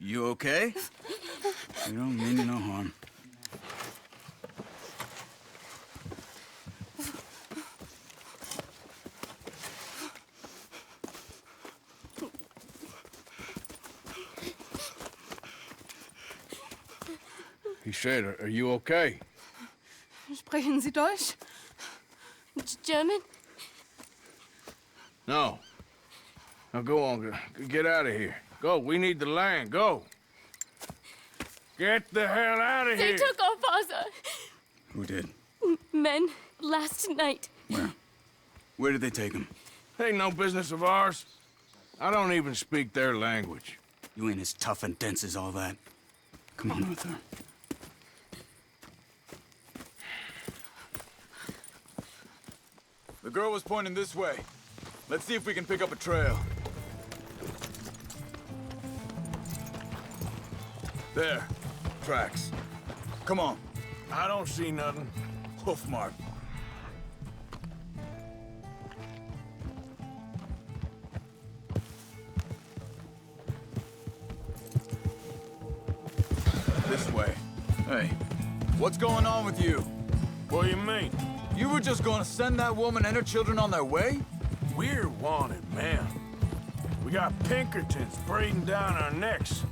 You okay? You don't mean no harm. He said, are you okay? Sprechen Sie Deutsch? German? No. Now go on, get out of here. Go, we need the land, go. Get the hell out of They here! took our father. Who did? Men, last night. Where? Where did they take him? Ain't no business of ours. I don't even speak their language. You ain't as tough and dense as all that. Come on, Arthur. The girl was pointing this way. Let's see if we can pick up a trail. There. Tracks. Come on. I don't see nothing. Hoof mark. This way. Hey, what's going on with you? What do you mean? You were just gonna send that woman and her children on their way? We're wanted, man. We got Pinkertons breathing down our necks.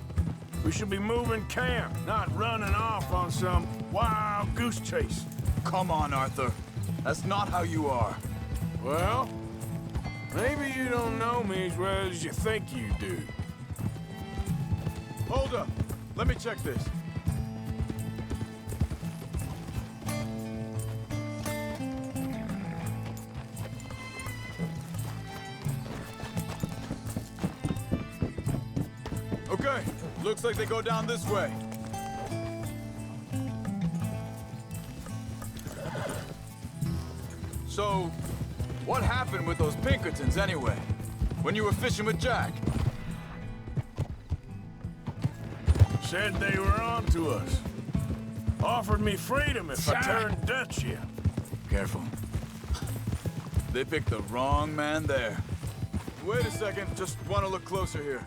We should be moving camp, not running off on some wild goose chase. Come on, Arthur. That's not how you are. Well, maybe you don't know me as well as you think you do. Hold up. Let me check this. Okay, looks like they go down this way. So, what happened with those Pinkertons anyway? When you were fishing with Jack? Said they were on to us. Offered me freedom if I turned Dutch here. Careful. They picked the wrong man there. Wait a second, just want to look closer here.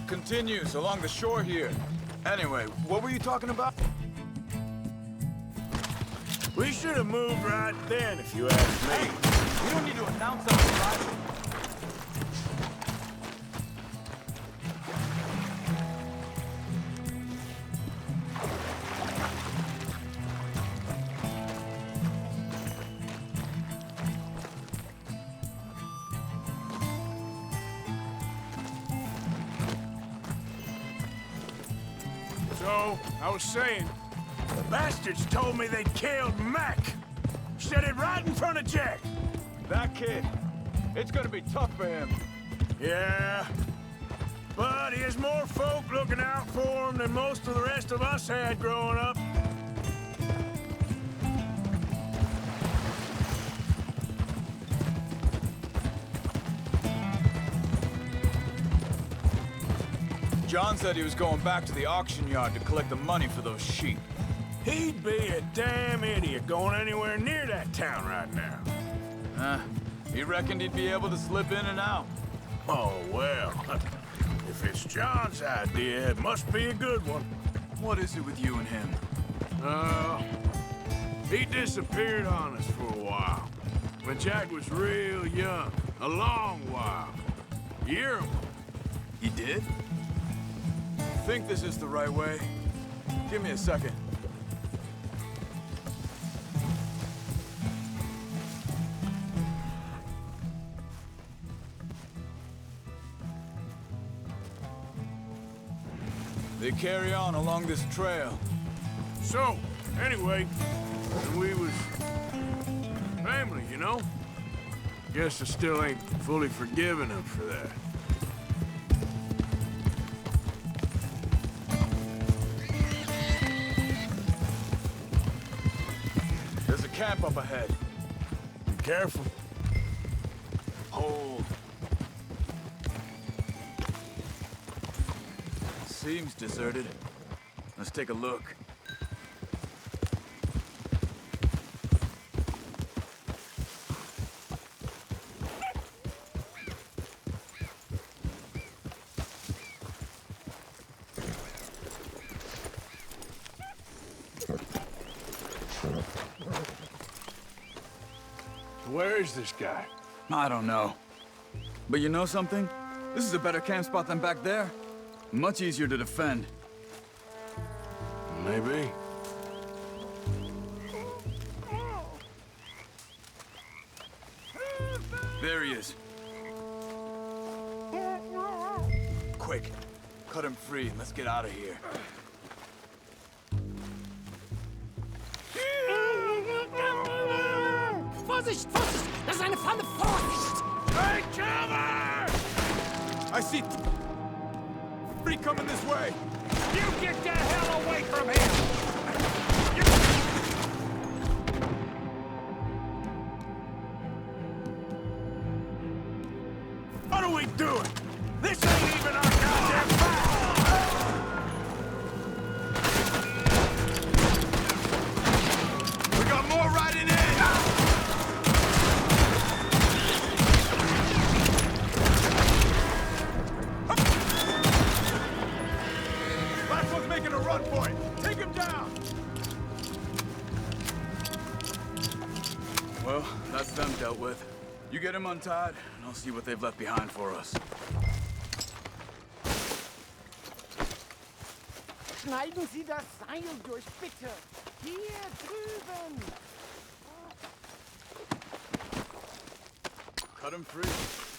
Continues along the shore here. Anyway, what were you talking about? We should have moved right then, if you ask me. Hey, we don't need to announce our arrival. So, I was saying, the bastards told me they'd killed Mac. Said it right in front of Jack. That kid, it's gonna be tough for him. Yeah, but he has more folk looking out for him than most of the rest of us had growing up. John said he was going back to the auction yard to collect the money for those sheep. He'd be a damn idiot going anywhere near that town right now. He reckoned he'd be able to slip in and out. Oh, well, if it's John's idea, it must be a good one. What is it with you and him? He disappeared on us for a while. When Jack was real young. A long while. A year ago. He did? Think this is the right way? Give me a second. They carry on along this trail. So, anyway, when we was family, you know? Guess I still ain't fully forgiven him for that. There's a camp up ahead. Be careful. Hold. Seems deserted. Let's take a look. Where is this guy? I don't know. But you know something? This is a better camp spot than back there. Much easier to defend. Maybe. There he is. Quick, cut him free and let's get out of here. Vorsicht, Vorsicht! Das ist eine Falle! Vorsicht! Hey, cover! I see three coming this way. You get the hell away from here! What are we doing? This ain't even our goddamn fight! We got more riding in. Last one's making a run for it. Take him down. Well, that's them dealt with. You get him untied, and I'll see what they've left behind for us. Schneiden Sie das Seil durch, bitte! Hier drüben! Cut him free.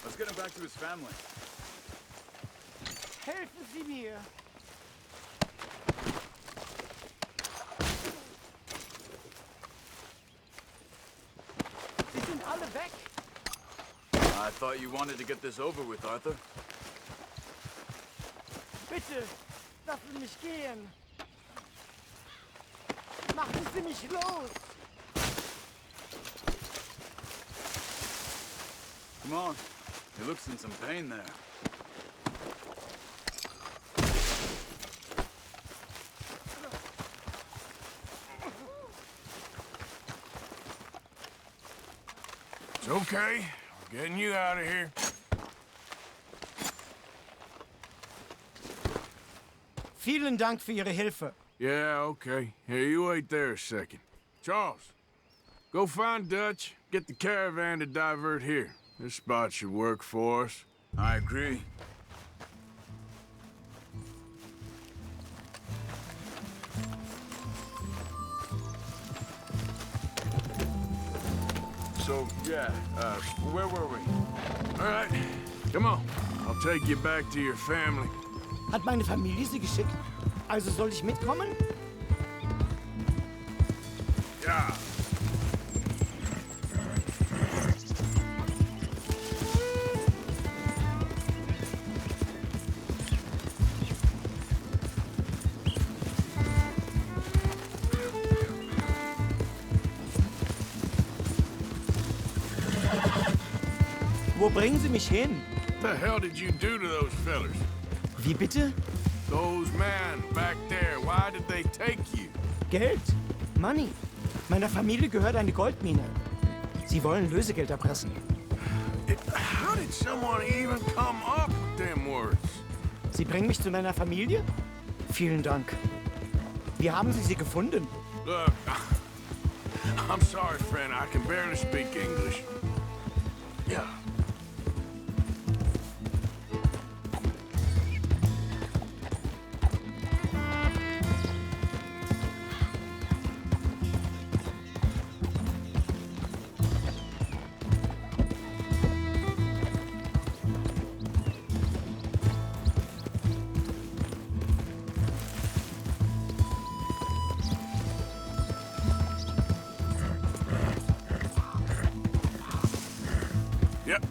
Let's get him back to his family. Helfen Sie mir! Sie sind alle weg! I thought you wanted to get this over with, Arthur. Bitte, lassen mich gehen! Machen Sie mich los! Come on. He looks in some pain there. It's okay. We're getting you out of here. Vielen Dank für Ihre Hilfe. Yeah, okay. Here, you wait there a second. Charles, go find Dutch. Get the caravan to divert here. This spot should work for us. I agree. So, yeah, where were we? All right, come on. I'll take you back to your family. Hat meine Familie Sie geschickt? Also soll ich mitkommen? Ja. Wo bringen Sie mich hin? What the hell did you do to those fellers? Wie bitte? Those men back there, why did they take you? Geld. Money. Meiner Familie gehört eine Goldmine. Sie wollen Lösegeld erpressen. How did someone even come up with them words? Sie bringen mich zu meiner Familie? Vielen Dank. Wie haben Sie sie gefunden? Look, I'm sorry, friend. I can barely speak English. Yeah. Yep.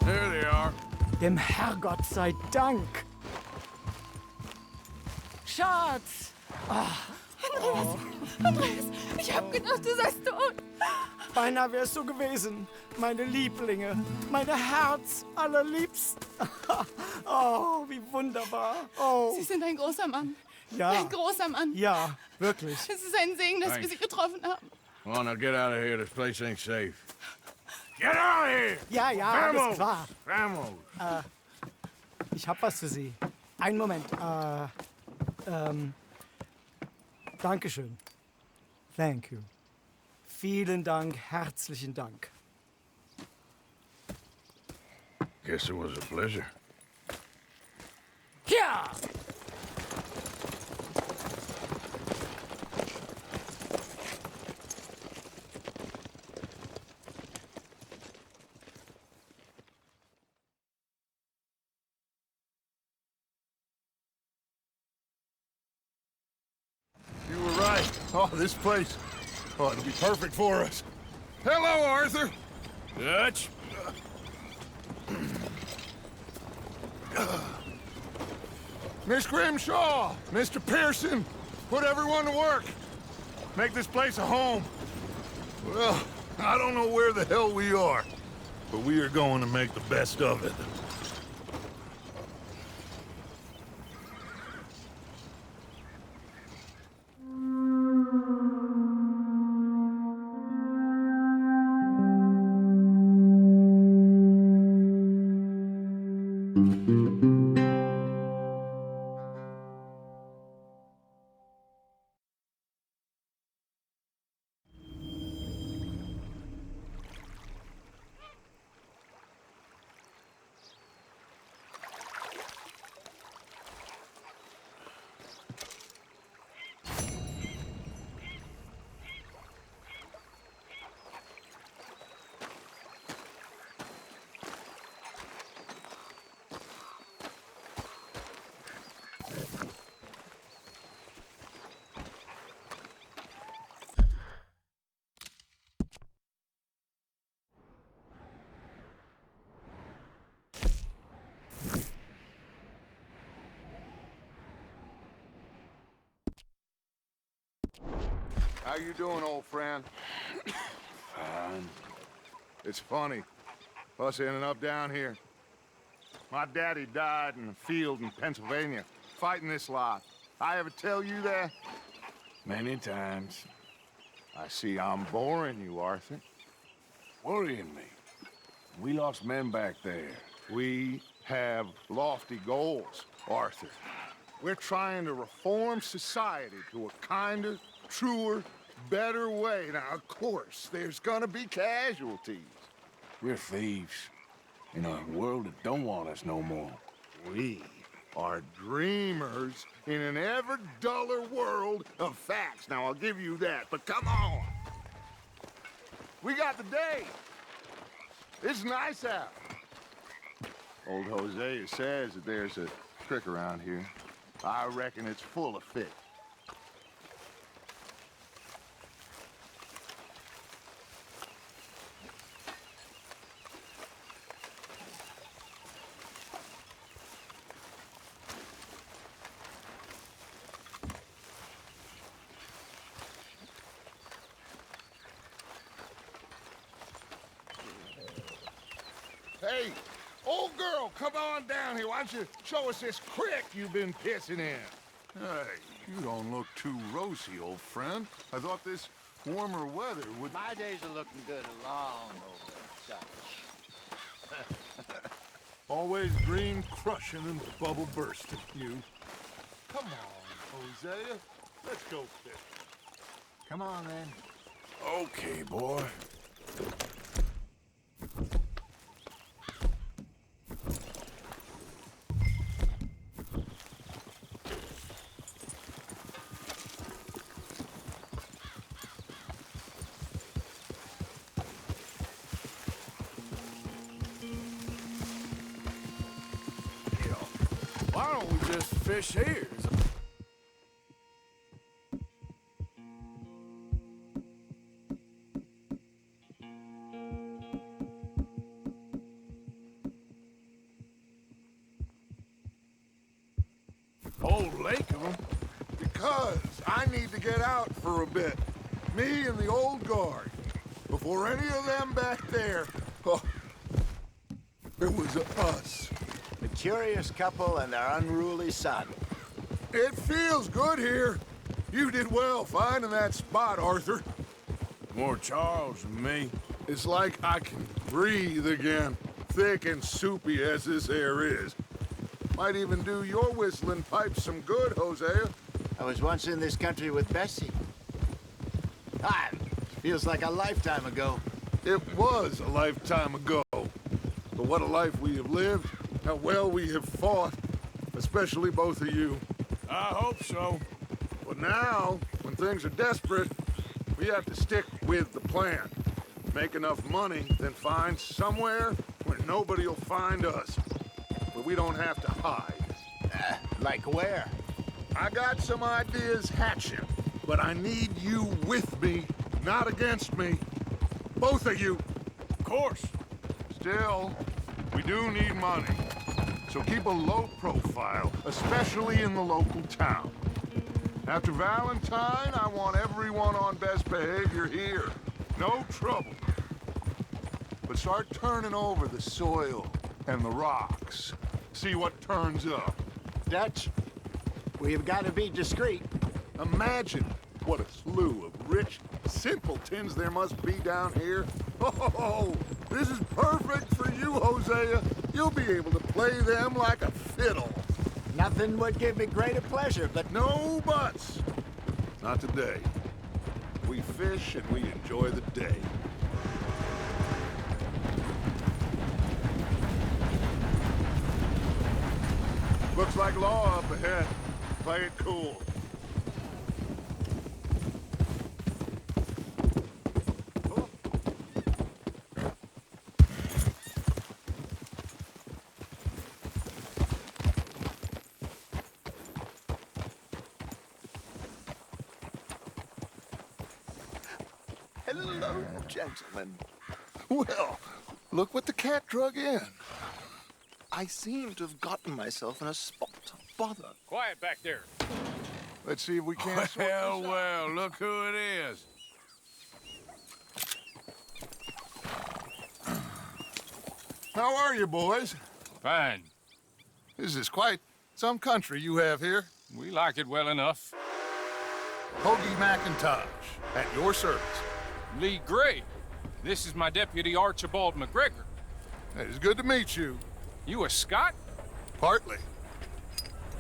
There they are. Dem Herrgott sei Dank. Schatz! Andreas, ich hab gedacht, du seist tot. Beinahe wär's so gewesen. Meine Lieblinge, meine Herz allerliebsten. Oh, wie wunderbar. Oh, Sie sind ein großer Mann. ja. Ein großer Mann. Ja, wirklich. Es ist ein Segen, dass wir Thanks. Sie getroffen haben. Come on, now get out of here. This place ain't safe. Get out of here! Ja, ja, alles klar. Vamos! Ich hab was für Sie. Einen Moment. Dankeschön. Thank you. Vielen Dank, herzlichen Dank. Guess it was a pleasure. Ja! You were right. Oh, this place. Oh, it'll be perfect for us. Hello, Arthur. Dutch. Miss Grimshaw, Mr. Pearson, put everyone to work. Make this place a home. Well, I don't know where the hell we are, but we are going to make the best of it. How you doing, old friend? Fine. It's funny, us ending up down here. My daddy died in a field in Pennsylvania, fighting this lot. I ever tell you that? Many times. I see I'm boring you, Arthur. Worrying me. We lost men back there. We have lofty goals, Arthur. We're trying to reform society to a kinder, truer, better way. Now, of course, there's gonna be casualties. We're thieves. In a world that don't want us no more. We are dreamers in an ever duller world of facts. Now, I'll give you that, but come on. We got the day. It's nice out. Old Hosea says that there's a trick around here. I reckon it's full of fish. Hey, old girl, come on down here. Why don't you show us this creek you've been pissing in? Hey, you don't look too rosy, old friend. I thought this warmer weather would... My days are looking good along over south. Always green crushing and bubble bursting, you. Come on, Hosea. Let's go fish. Come on, then. Okay, boy. Why don't we just fish here? Whole lake of them? Because I need to get out for a bit. Me and the old guard. Before any of them back there, oh, it was us. The curious couple and their unruly son. It feels good here. You did well finding that spot, Arthur. More Charles than me. It's like I can breathe again, thick and soupy as this air is. Might even do your whistling pipes some good, Hosea. I was once in this country with Bessie. Ah, feels like a lifetime ago. It was a lifetime ago. But what a life we have lived, how well we have fought, especially both of you. I hope so. But now, when things are desperate, we have to stick with the plan. Make enough money, then find somewhere where nobody will find us. Where we don't have to hide. Like where? I got some ideas hatching, but I need you with me, not against me. Both of you. Of course. Still, we do need money. So keep a low profile, especially in the local town. After Valentine, I want everyone on best behavior here. No trouble. But start turning over the soil and the rocks. See what turns up. Dutch, we've got to be discreet. Imagine what a slew of rich simpletons there must be down here. Oh, this is perfect for you, Hosea. You'll be able to play them like a fiddle. Nothing would give me greater pleasure, but No buts. Not today. We fish and we enjoy the day. Looks like law up ahead. Play it cool. hello, gentlemen. Well, look what the cat drug in. I seem to have gotten myself in a spot of bother. Quiet back there. Let's see if we can't sort this Well, out. well, look who it is. How are you, boys? Fine. This is quite some country you have here. We like it well enough. Hoagie McIntosh, at your service. Lee Gray. This is my deputy Archibald McGregor. It is good to meet you. You a Scot? Partly.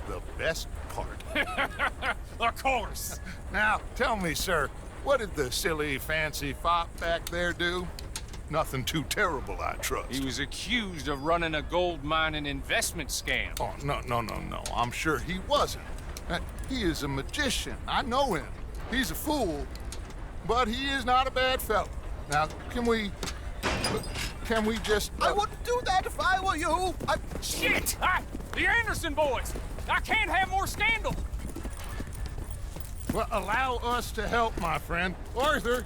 The best part. Of course. Now, tell me, sir, what did the silly, fancy fop back there do? Nothing too terrible, I trust. He was accused of running a gold mining investment scam. Oh, no. I'm sure he wasn't. He is a magician. I know him. He's a fool, but he is not a bad fellow. Now, can we just... I wouldn't do that if I were you. Shit! The Anderson boys! I can't have more scandal! Well, allow us to help, my friend. Arthur,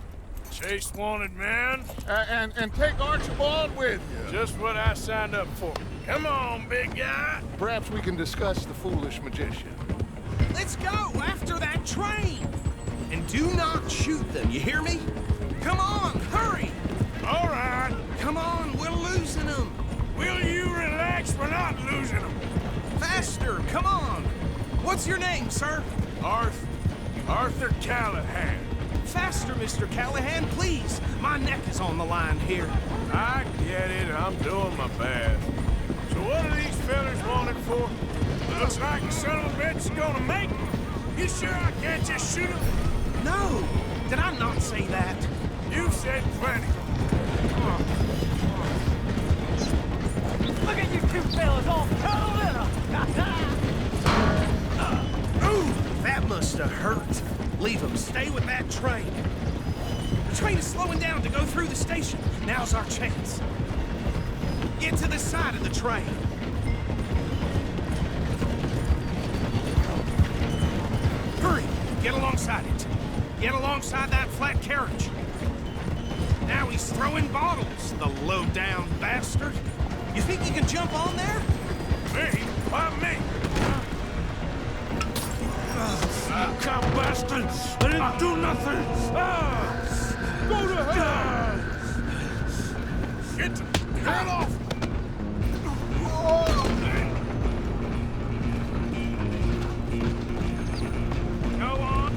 Chase wanted man. and take Archibald with you. Just what I signed up for. Come on, big guy. Perhaps we can discuss the foolish magician. Let's go after that train! And do not shoot them, you hear me? Come on, hurry! All right. Come on, we're losing them! Will you relax? We're not losing them. Faster, come on! What's your name, sir? Arthur Callahan. Faster, Mr. Callahan, please! My neck is on the line here. I get it. I'm doing my best. So what are these fellas wanted for? Looks like the son of a bitch is gonna make me. You sure I can't just shoot him? No! Did I not say that? You said plenty. Look at you two fellas all curled up! Ooh, that must have hurt. Leave them. Stay with that train. The train is slowing down to go through the station. Now's our chance. Get to the side of the train. Hurry! Get alongside it. Get alongside that flat carriage. Now he's throwing bottles, the low-down bastard. You think you can jump on there? Me? Why me? You cow bastard! I didn't do nothing! Go to hell! Get the hell off! Go on!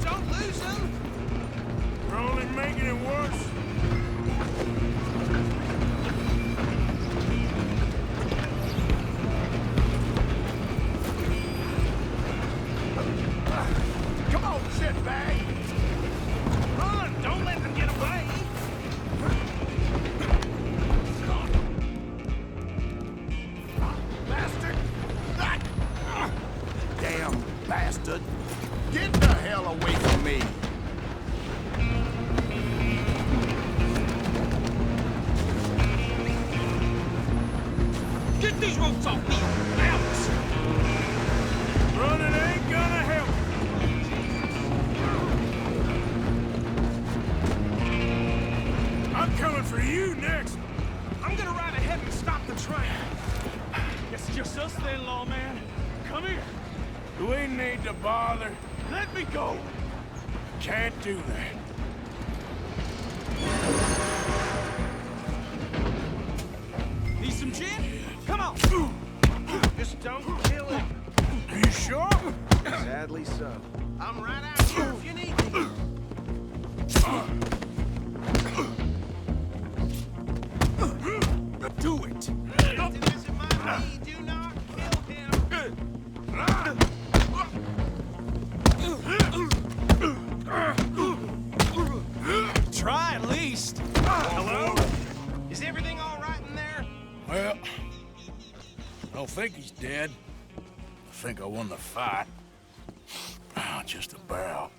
Don't lose him! We're only making it worse. throats off me, Alex! Running ain't gonna help. I'm coming for you next. I'm gonna ride ahead and stop the train. It's just us then, lawman. Come here. We need to bother. Let me go. Can't do that. Need some gin? Come on! Just don't kill it. Are you sure? Sadly so. I'm right out here if you need me. Do it. Do not kill him. Try at least. Hello? Is everything all right in there? Well, I don't think he's dead. I think I won the fight. Just about.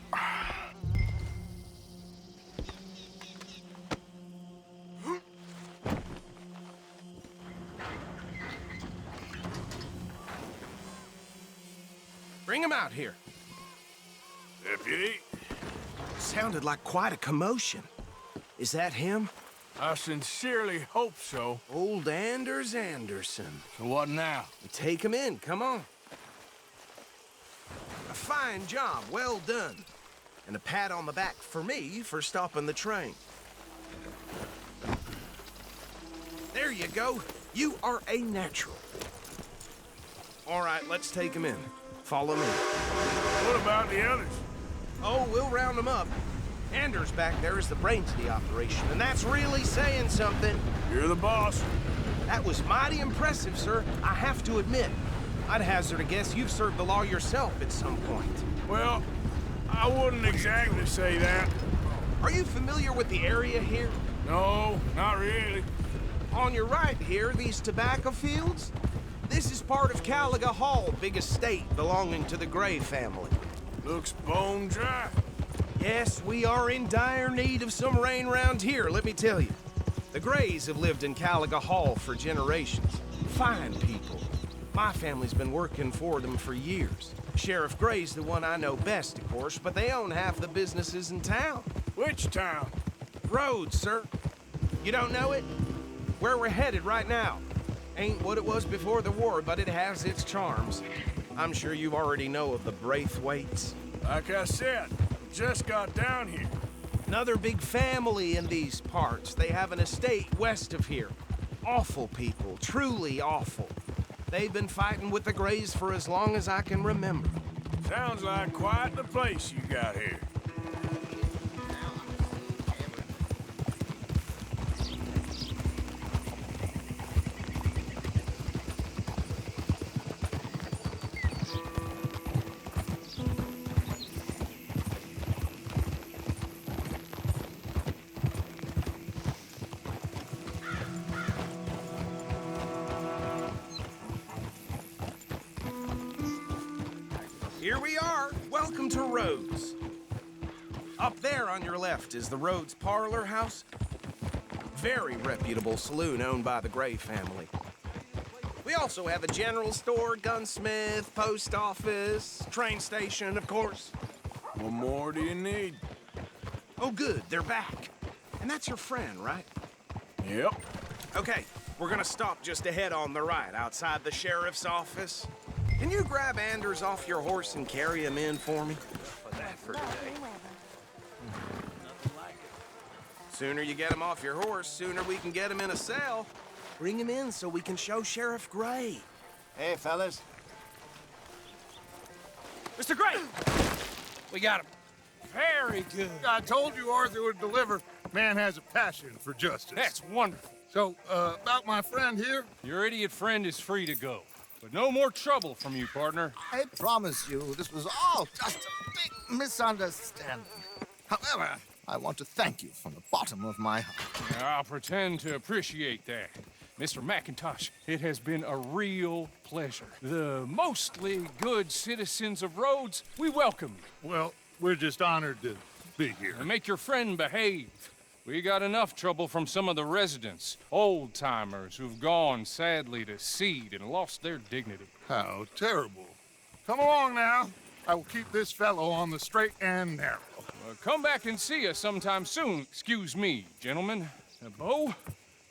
Bring him out here. Deputy, Sounded like quite a commotion. Is that him? I sincerely hope so. Old Anders Anderson. So what now? Take him in, come on. A fine job, well done. And a pat on the back for me for stopping the train. There you go. You are a natural. All right, let's take him in. Follow me. What about the others? Oh, we'll round them up. Anders back there is the brains of the operation, and that's really saying something. You're the boss. That was mighty impressive, sir. I have to admit. I'd hazard a guess you've served the law yourself at some point. Well, I wouldn't exactly say that. Are you familiar with the area here? No, not really. On your right here, these tobacco fields? This is part of Caliga Hall, big estate belonging to the Gray family. Looks bone dry. Yes, we are in dire need of some rain round here, let me tell you. The Grays have lived in Caliga Hall for generations. Fine people. My family's been working for them for years. Sheriff Gray's the one I know best, of course, but they own half the businesses in town. Which town? Rhodes, sir. You don't know it? Where we're headed right now. Ain't what it was before the war, but it has its charms. I'm sure you already know of the Braithwaites. Like I said, just got down here. Another big family in these parts. They have an estate west of here. Awful people, truly awful. They've been fighting with the Grays for as long as I can remember. Sounds like quite the place you got here. Here we are. Welcome to Rhodes. Up there on your left is the Rhodes Parlor House. Very reputable saloon owned by the Gray family. We also have a general store, gunsmith, post office, train station, of course. What more do you need? Oh, good, they're back. And that's your friend, right? Yep. Okay, we're gonna stop just ahead on the right, outside the sheriff's office. Can you grab Anders off your horse and carry him in for me? That for today. Sooner you get him off your horse, sooner we can get him in a cell. Bring him in so we can show Sheriff Gray. Hey, fellas. Mr. Gray! We got him. Very good. I told you Arthur would deliver. Man has a passion for justice. That's wonderful. So, about my friend here? Your idiot friend is free to go. But no more trouble from you, partner. I promise you, this was all just a big misunderstanding. However, I want to thank you from the bottom of my heart. I'll pretend to appreciate that. Mr. McIntosh, it has been a real pleasure. The mostly good citizens of Rhodes, we welcome you. Well, we're just honored to be here. And make your friend behave. We got enough trouble from some of the residents, old-timers who've gone, sadly, to seed and lost their dignity. How terrible. Come along now. I will keep this fellow on the straight and narrow. Come back and see us sometime soon. Excuse me, gentlemen. Bo,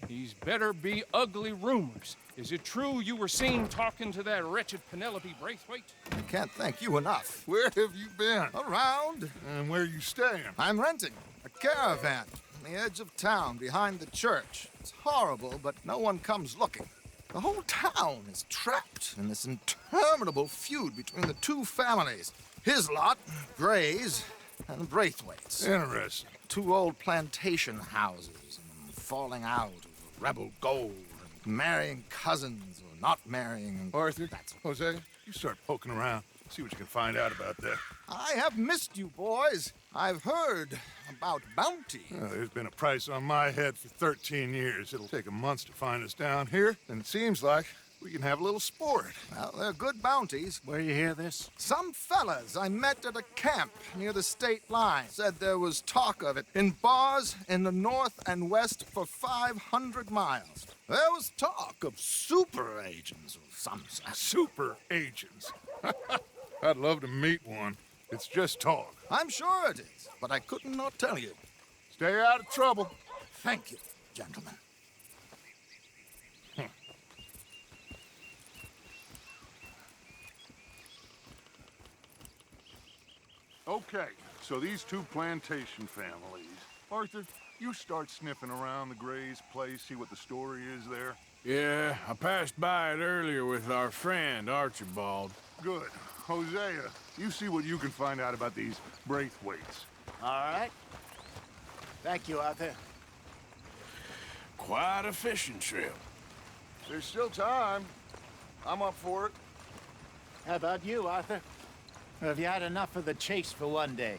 these better be ugly rumors. Is it true you were seen talking to that wretched Penelope Braithwaite? I can't thank you enough. Where have you been? Around. And where you staying? I'm renting a caravan on the edge of town behind the church. It's horrible, but no one comes looking. The whole town is trapped in this interminable feud between the two families. His lot, Gray's, and Braithwaite's. Interesting. Two old plantation houses and falling out over rebel gold and marrying cousins or not marrying. Arthur, Jose, you start poking around. See what you can find out about that. I have missed you, boys. I've heard about bounty. Well, there's been a price on my head for 13 years. It'll take a month to find us down here, and it seems like we can have a little sport. Well, they're good bounties. Where you hear this? Some fellas I met at a camp near the state line said there was talk of it in bars in the north and west for 500 miles. There was talk of super agents of some sort. Super agents. I'd love to meet one. It's just talk. I'm sure it is, but I couldn't not tell you. Stay out of trouble. Thank you, gentlemen. Okay, so these two plantation families. Arthur, you start sniffing around the Gray's place, see what the story is there. Yeah, I passed by it earlier with our friend, Archibald. Good. Hosea, you see what you can find out about these Braithwaites. All right. Thank you, Arthur. Quite a fishing trip. There's still time. I'm up for it. How about you, Arthur? Or have you had enough of the chase for one day?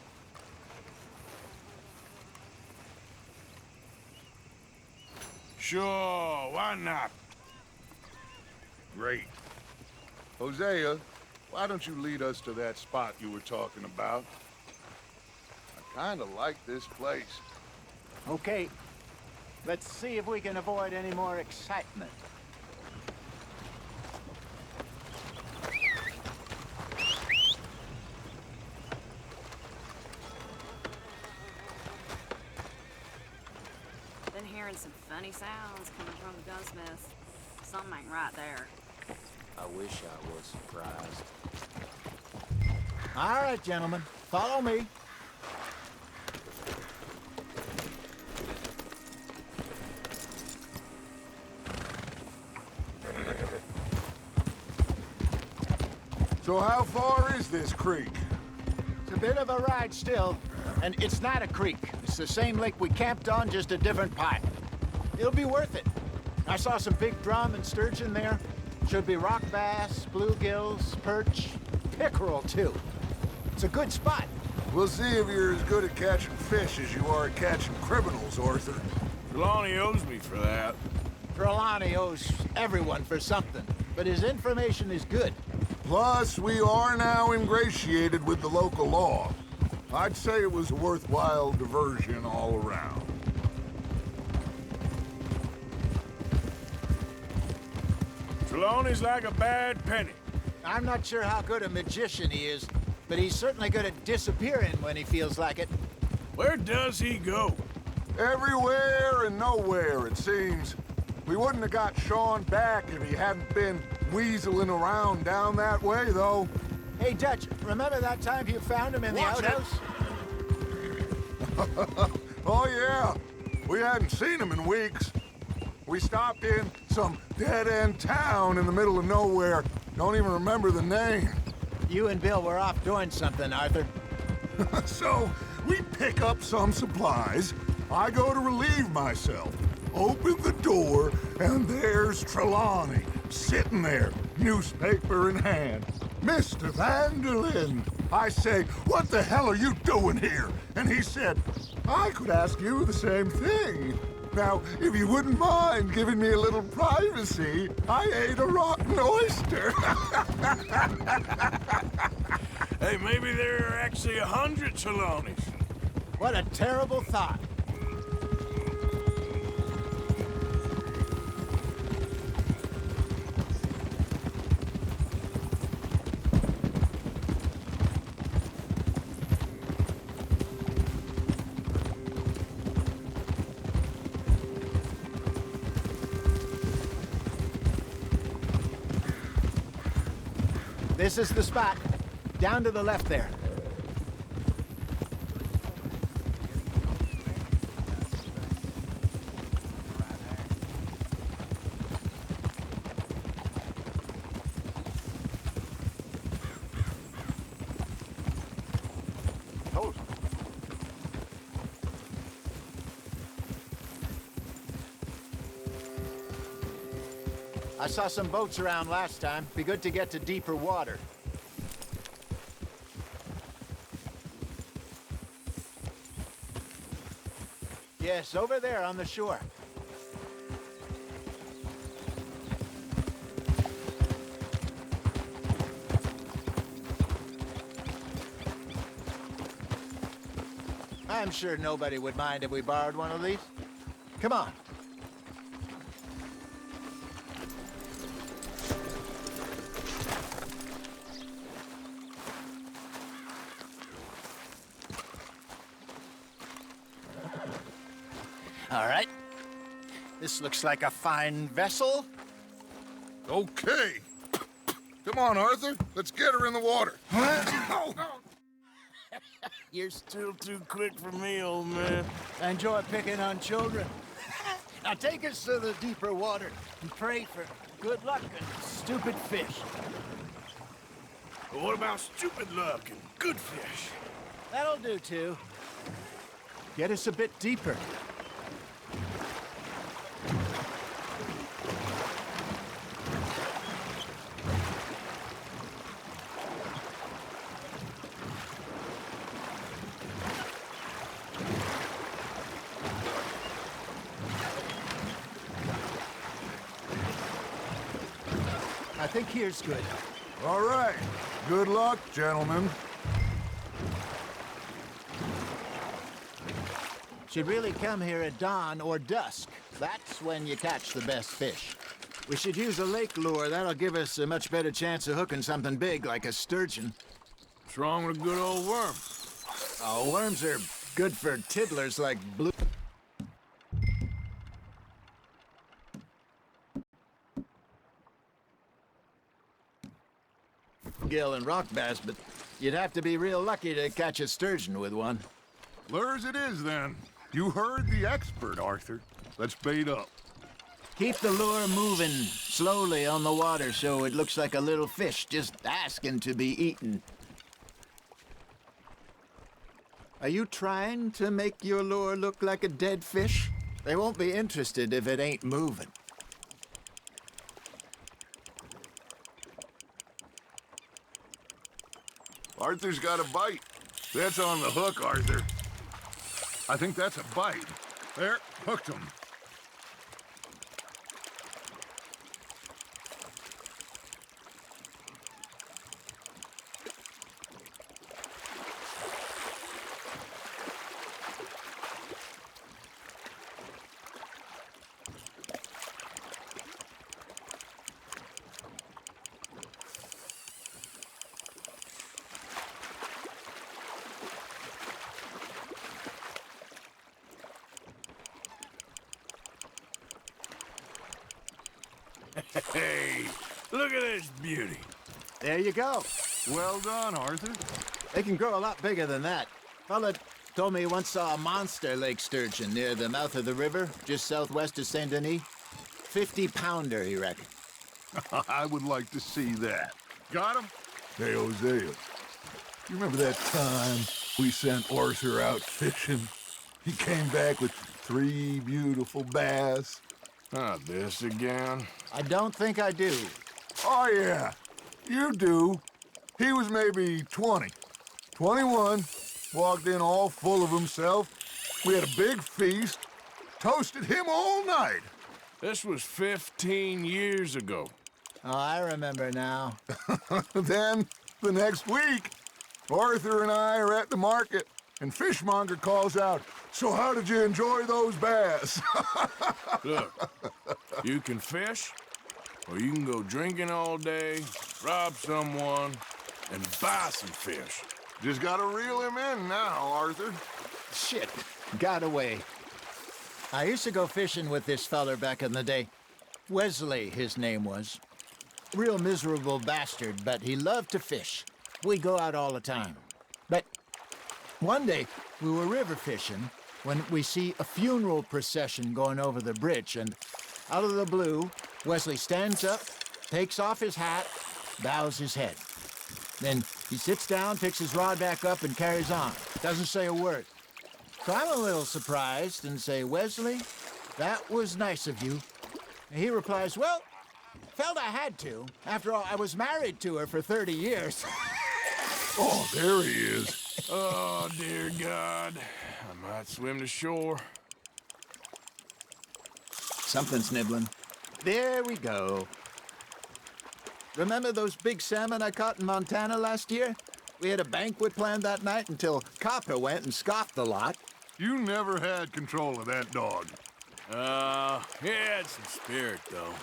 Sure, why not? Great. Hosea, why don't you lead us to that spot you were talking about? I kind of like this place. Okay. Let's see if we can avoid any more excitement. Been hearing some funny sounds coming from the gunsmith. Something ain't right there. I wish I was surprised. All right, gentlemen. Follow me. So how far is this creek? It's a bit of a ride still, and it's not a creek. It's the same lake we camped on, just a different pipe. It'll be worth it. I saw some big drum and sturgeon there. Should be rock bass, bluegills, perch, pickerel, too. It's a good spot. We'll see if you're as good at catching fish as you are at catching criminals, Arthur. Trelawney owes me for that. Trelawney owes everyone for something, but his information is good. Plus, we are now ingratiated with the local law. I'd say it was a worthwhile diversion all around. Trelawney's like a bad penny. I'm not sure how good a magician he is, but he's certainly good at disappearing when he feels like it. Where does he go? Everywhere and nowhere, it seems. We wouldn't have got Sean back if he hadn't been weaseling around down that way, though. Hey, Dutch, remember that time you found him in the outhouse? Oh, yeah. We hadn't seen him in weeks. We stopped in some dead-end town in the middle of nowhere. Don't even remember the name. You and Bill were off doing something, Arthur. So, we pick up some supplies. I go to relieve myself. Open the door, and there's Trelawney, sitting there, newspaper in hand. Mr. Vanderlyn. I say, what the hell are you doing here? And he said, I could ask you the same thing. Now, if you wouldn't mind giving me a little privacy, I ate a rotten oyster. Hey, maybe there are actually 100 Trelawneys. What a terrible thought. This is the spot. Down to the left there. I saw some boats around last time. Be good to get to deeper water. Yes, over there on the shore. I'm sure nobody would mind if we borrowed one of these. Come on. All right. This looks like a fine vessel. Okay. Come on, Arthur. Let's get her in the water. You're still too quick for me, old man. I enjoy picking on children. Now take us to the deeper water and pray for good luck and stupid fish. But what about stupid luck and good fish? That'll do, too. Get us a bit deeper. I think here's good. All right. Good luck, gentlemen. Should really come here at dawn or dusk. That's when you catch the best fish. We should use a lake lure. That'll give us a much better chance of hooking something big like a sturgeon. What's wrong with a good old worm? Oh, worms are good for tiddlers like blue. Gill and rock bass, but you'd have to be real lucky to catch a sturgeon with one. Lures it is, then. You heard the expert, Arthur. Let's bait up. Keep the lure moving slowly on the water so it looks like a little fish just asking to be eaten. Are you trying to make your lure look like a dead fish? They won't be interested if it ain't moving. Arthur's got a bite. That's on the hook, Arthur. I think that's a bite. There, hooked him. Hey, look at this beauty. There you go. Well done, Arthur. They can grow a lot bigger than that. Fella told me he once saw a monster lake sturgeon near the mouth of the river, just southwest of Saint Denis. 50-pounder, he reckoned. I would like to see that. Got him? Hey, Hosea. You remember that time we sent Arthur out fishing? He came back with 3 beautiful bass. Not this again. I don't think I do. Oh, yeah. You do. He was maybe 20. 21. Walked in all full of himself. We had a big feast. Toasted him all night. This was 15 years ago. Oh, I remember now. Then, the next week, Arthur and I are at the market, and Fishmonger calls out, "So how did you enjoy those bass?" Look, you can fish, or you can go drinking all day, rob someone, and buy some fish. Just gotta reel him in now, Arthur. Shit, got away. I used to go fishing with this feller back in the day. Wesley, his name was. real miserable bastard, but he loved to fish. We'd go out all the time. But one day, we were river fishing when we see a funeral procession going over the bridge, and out of the blue, Wesley stands up, takes off his hat, bows his head. Then he sits down, picks his rod back up, and carries on. Doesn't say a word. So I'm a little surprised and say, Wesley, that was nice of you. And he replies, well, felt I had to. After all, I was married to her for 30 years. Oh, there he is. Oh, dear God. I might swim to shore. Something's nibbling. There we go. Remember those big salmon I caught in Montana last year? We had a banquet planned that night until Copper went and scoffed the lot. You never had control of that dog. He had some spirit, though.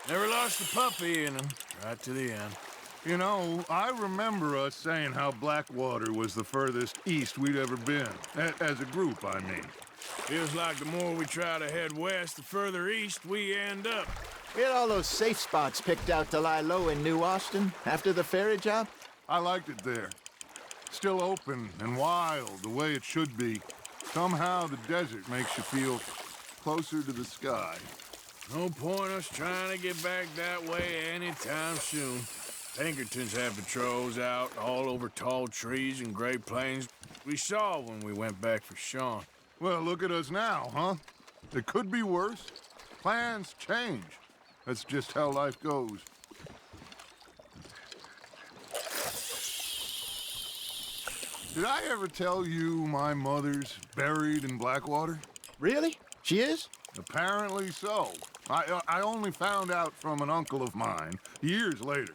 Never lost a puppy in him, right to the end. You know, I remember us saying how Blackwater was the furthest east we'd ever been. As a group, I mean. Feels like the more we try to head west, the further east we end up. We had all those safe spots picked out to lie low in New Austin after the ferry job. I liked it there. Still open and wild, the way it should be. Somehow the desert makes you feel closer to the sky. No point us trying to get back that way anytime soon. Pinkertons have patrols out all over tall trees and Great Plains. We saw when we went back for Sean. Well, look at us now, huh? It could be worse. Plans change. That's just how life goes. Did I ever tell you my mother's buried in Blackwater? Really? She is? Apparently so. I only found out from an uncle of mine years later.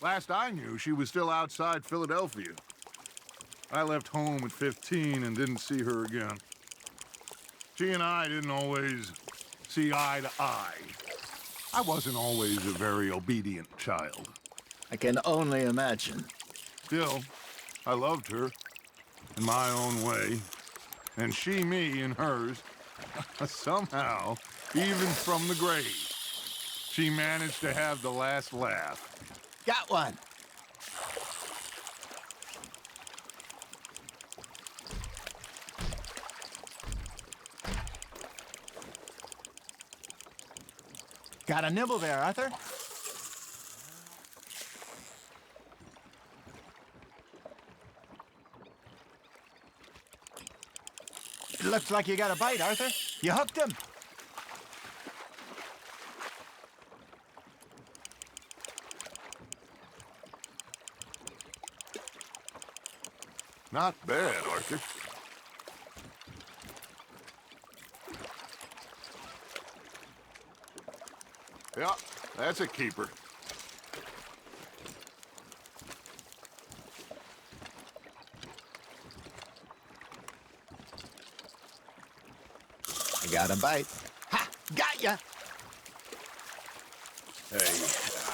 Last I knew, she was still outside Philadelphia. I left home at 15 and didn't see her again. She and I didn't always see eye to eye. I wasn't always a very obedient child. I can only imagine. Still, I loved her in my own way, and she me in hers. Somehow, even from the grave, she managed to have the last laugh. Got one. Got a nibble there, Arthur. It looks like you got a bite, Arthur. You hooked him. Not bad, Arthur. Yeah, that's a keeper. I got a bite. Ha! Got ya! Hey,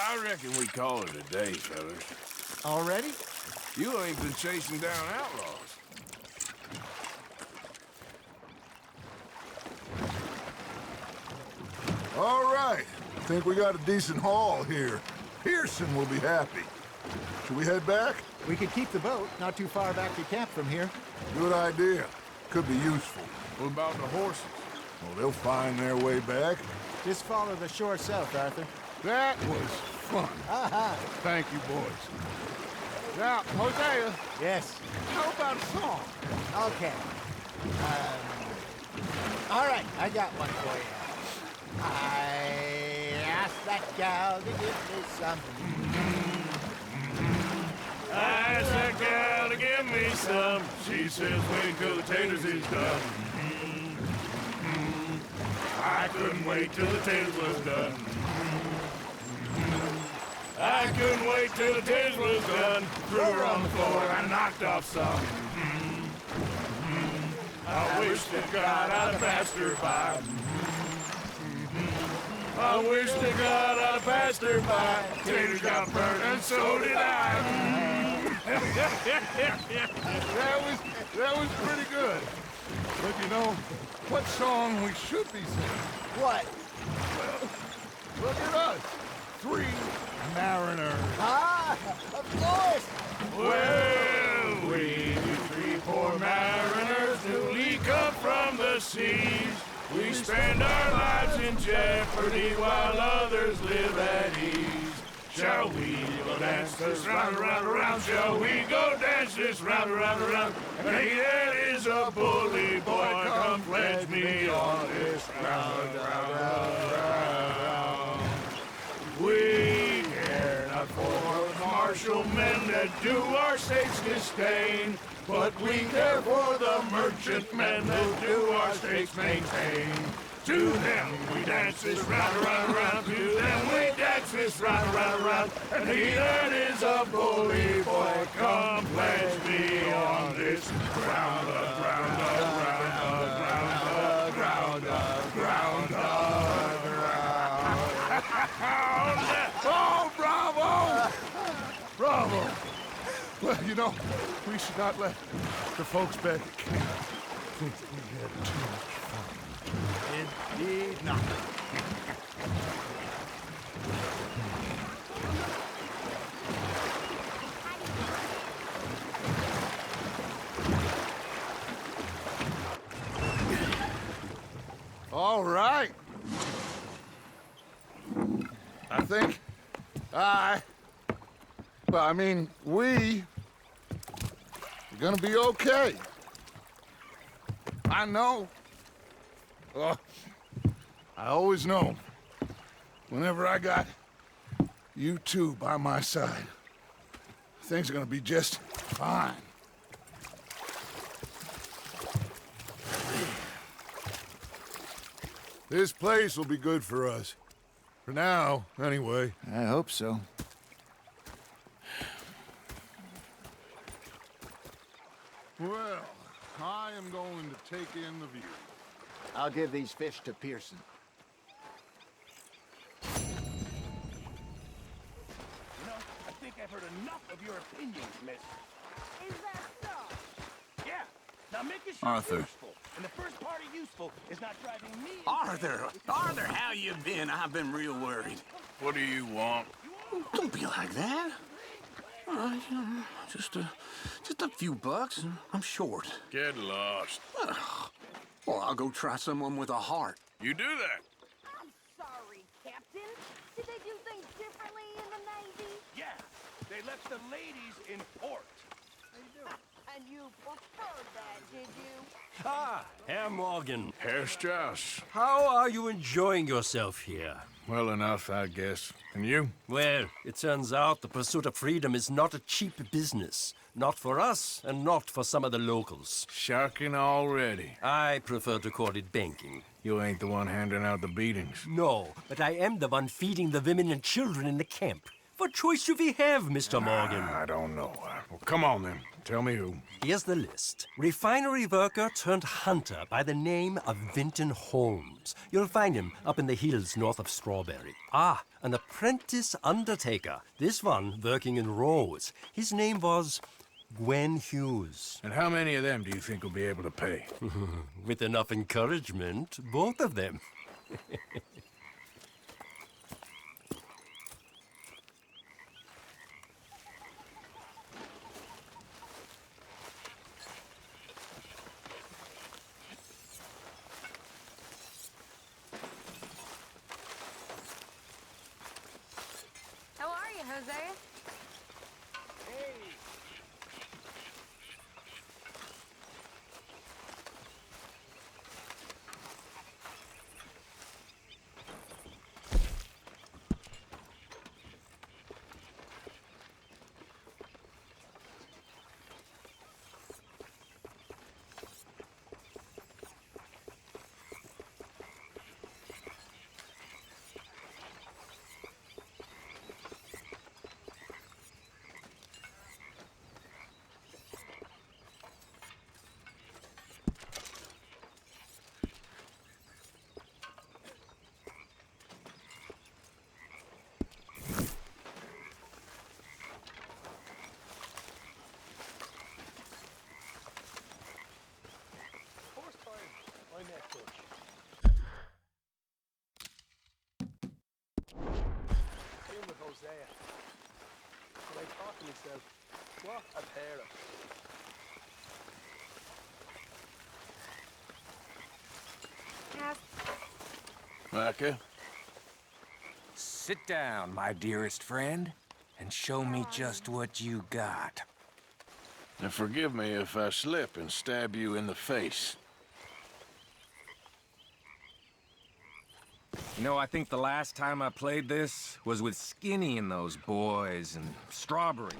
I reckon we call it a day, fellas. Already? You ain't been chasing down outlaws. All right. Think we got a decent haul here. Pearson will be happy. Should we head back? We could keep the boat not too far back to camp from here. Good idea. Could be useful. What about the horses? Well, they'll find their way back. Just follow the shore south, Arthur. That was fun. Aha! Thank you, boys. Now, Hosea, Yes. how about a song? Okay. All right, I got one for you. I asked that gal to give me some. I asked that gal to give me some. She says wait till the taters is done. I couldn't wait till the taters was done. I couldn't wait till the taters was done. Threw her on the floor and knocked off some. I wish to God I'd passed her by. I wish to God I'd passed her by. Taters got burnt and so did I. That was pretty good. But you know, what song we should be singing? What? Look at us. 3 spend our lives in jeopardy while others live at ease. Shall we go dance this round, around, around? Shall we go dance this round, around, around? And he that is a bully boy, come pledge me on this round, round, round. We care not for the martial men that do our state's disdain, but we care for the merchant men that do our state's maintain. To them we dance this round, around, around. To them we dance this round, around, around. And he that is a bully boy, come pledge me on this ground, ground, ground, ground, ground, ground, ground. Oh, bravo! Bravo! Well, you know, we should not let the folks back at camp think that we had too much fun. Indeed not. All right. I think we are gonna be okay. I know. I always know. Whenever I got you two by my side, things are gonna be just fine. This place will be good for us. For now, anyway. I hope so. Well, I am going to take in the view. I'll give these fish to Pearson. You know, I think I've heard enough of your opinions, miss. Is that so? Yeah. Now make it Arthur. useful. And the first part of useful is not driving me Arthur, how you been? I've been real worried. What do you want? Don't be like that. Just a few bucks, and I'm short. Get lost. Well, I'll go try someone with a heart. You do that. I'm sorry, Captain. Did they do things differently in the Navy? Yeah. They left the ladies in port. And you preferred that, did you? Ah, Herr Morgan. Herr Strauss. How are you enjoying yourself here? Well enough, I guess. And you? Well, it turns out the pursuit of freedom is not a cheap business. Not for us, and not for some of the locals. Shocking already. I prefer to call it banking. You ain't the one handing out the beatings. No, but I am the one feeding the women and children in the camp. What choice do we have, Mr. Morgan? I don't know. Well, come on then. Tell me who. Here's the list. Refinery worker turned hunter by the name of Vinton Holmes. You'll find him up in the hills north of Strawberry. Ah, an apprentice undertaker. This one working in Rose. His name was Gwen Hughes. And how many of them do you think will be able to pay? With enough encouragement, both of them. How are you, Hosea? With Hosea. But I thought to myself, what a pair of... Yes. Micah? Sit down, my dearest friend, and show me just what you got. Now forgive me if I slip and stab you in the face. You know, I think the last time I played this was with Skinny and those boys and Strawberry.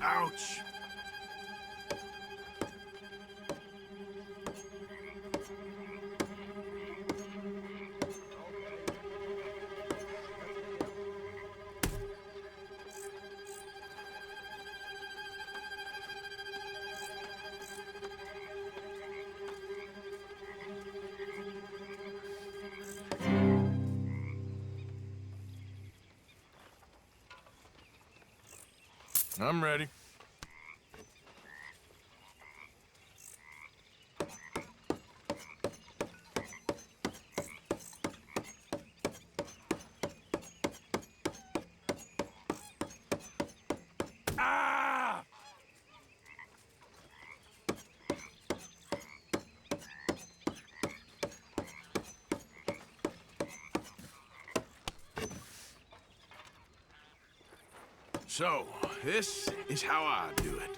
Ouch! I'm ready. Ah! So, this is how I do it.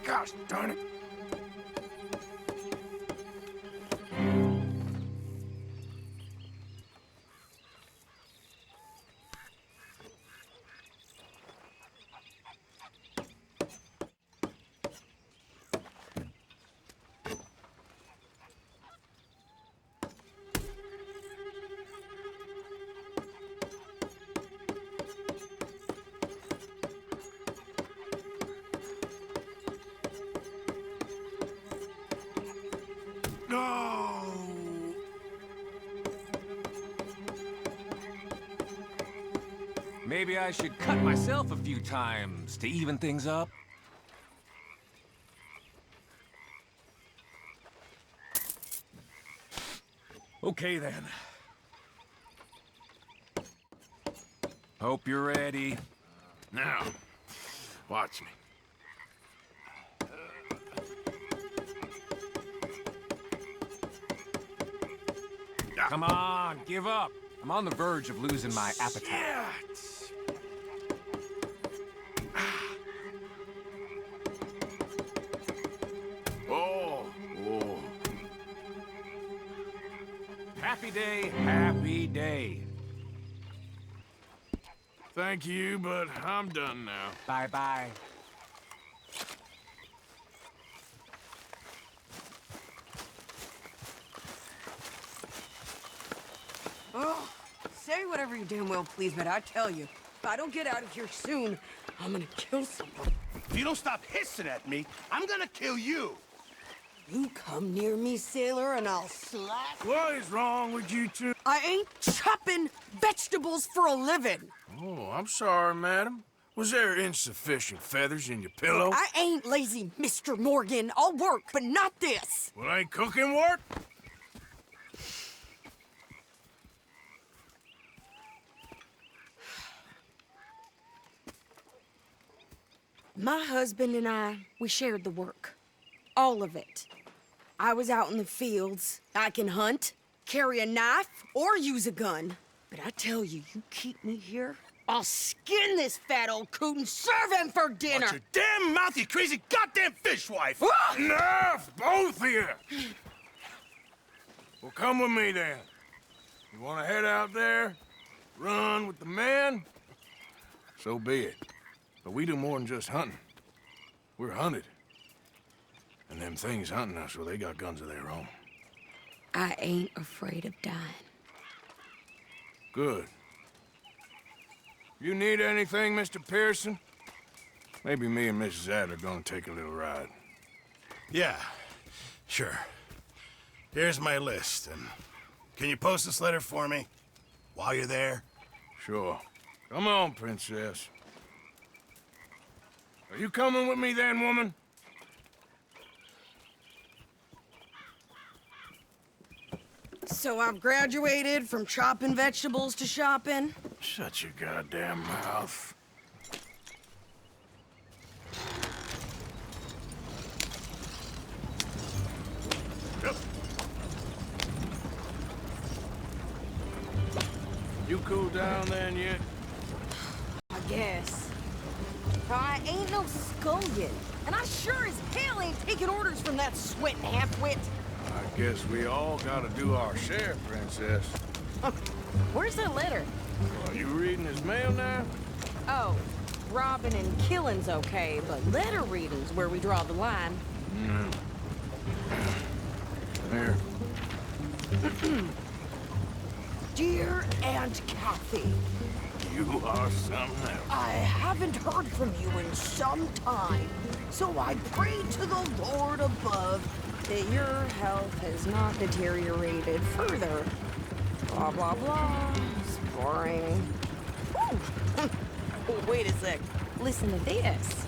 Gosh darn it! No! Maybe I should cut myself a few times to even things up. Okay, then. Hope you're ready. Now, watch me. Come on, give up. I'm on the verge of losing my appetite. Oh, oh. Happy day, happy day. Thank you, but I'm done now. Bye-bye. Oh, say whatever you damn well please, but I tell you, if I don't get out of here soon, I'm gonna kill someone. If you don't stop hissing at me, I'm gonna kill you. You come near me, sailor, and I'll slap. What is wrong with you two? I ain't chopping vegetables for a living. Oh, I'm sorry, madam. Was there insufficient feathers in your pillow? I ain't lazy, Mr. Morgan. I'll work, but not this. Well, ain't cooking work? My husband and I, we shared the work. All of it. I was out in the fields. I can hunt, carry a knife, or use a gun. But I tell you, you keep me here, I'll skin this fat old coot and serve him for dinner. Watch your damn mouth, you crazy goddamn fishwife! Enough, both of you! Well, come with me, then. You want to head out there, run with the men? So be it. But we do more than just hunting. We're hunted. And them things hunting us, well, they got guns of their own. I ain't afraid of dying. Good. You need anything, Mr. Pearson? Maybe me and Mrs. Adler gonna take a little ride. Yeah, sure. Here's my list, and can you post this letter for me while you're there? Sure. Come on, Princess. Are you coming with me then, woman? So I've graduated from chopping vegetables to shopping. Shut your goddamn mouth. Yep. You cool down then yet? I guess. I ain't no scullion, and I sure as hell ain't taking orders from that sweating half-wit. I guess we all gotta do our share, Princess. Where's that letter? Are you reading his mail now? Oh, robbing and killing's okay, but letter reading's where we draw the line. There. Dear Aunt Kathy, You are something else. I haven't heard from you in some time, so I pray to the Lord above that your health has not deteriorated further. Blah, blah, blah. It's boring. Ooh. Wait a sec. Listen to this.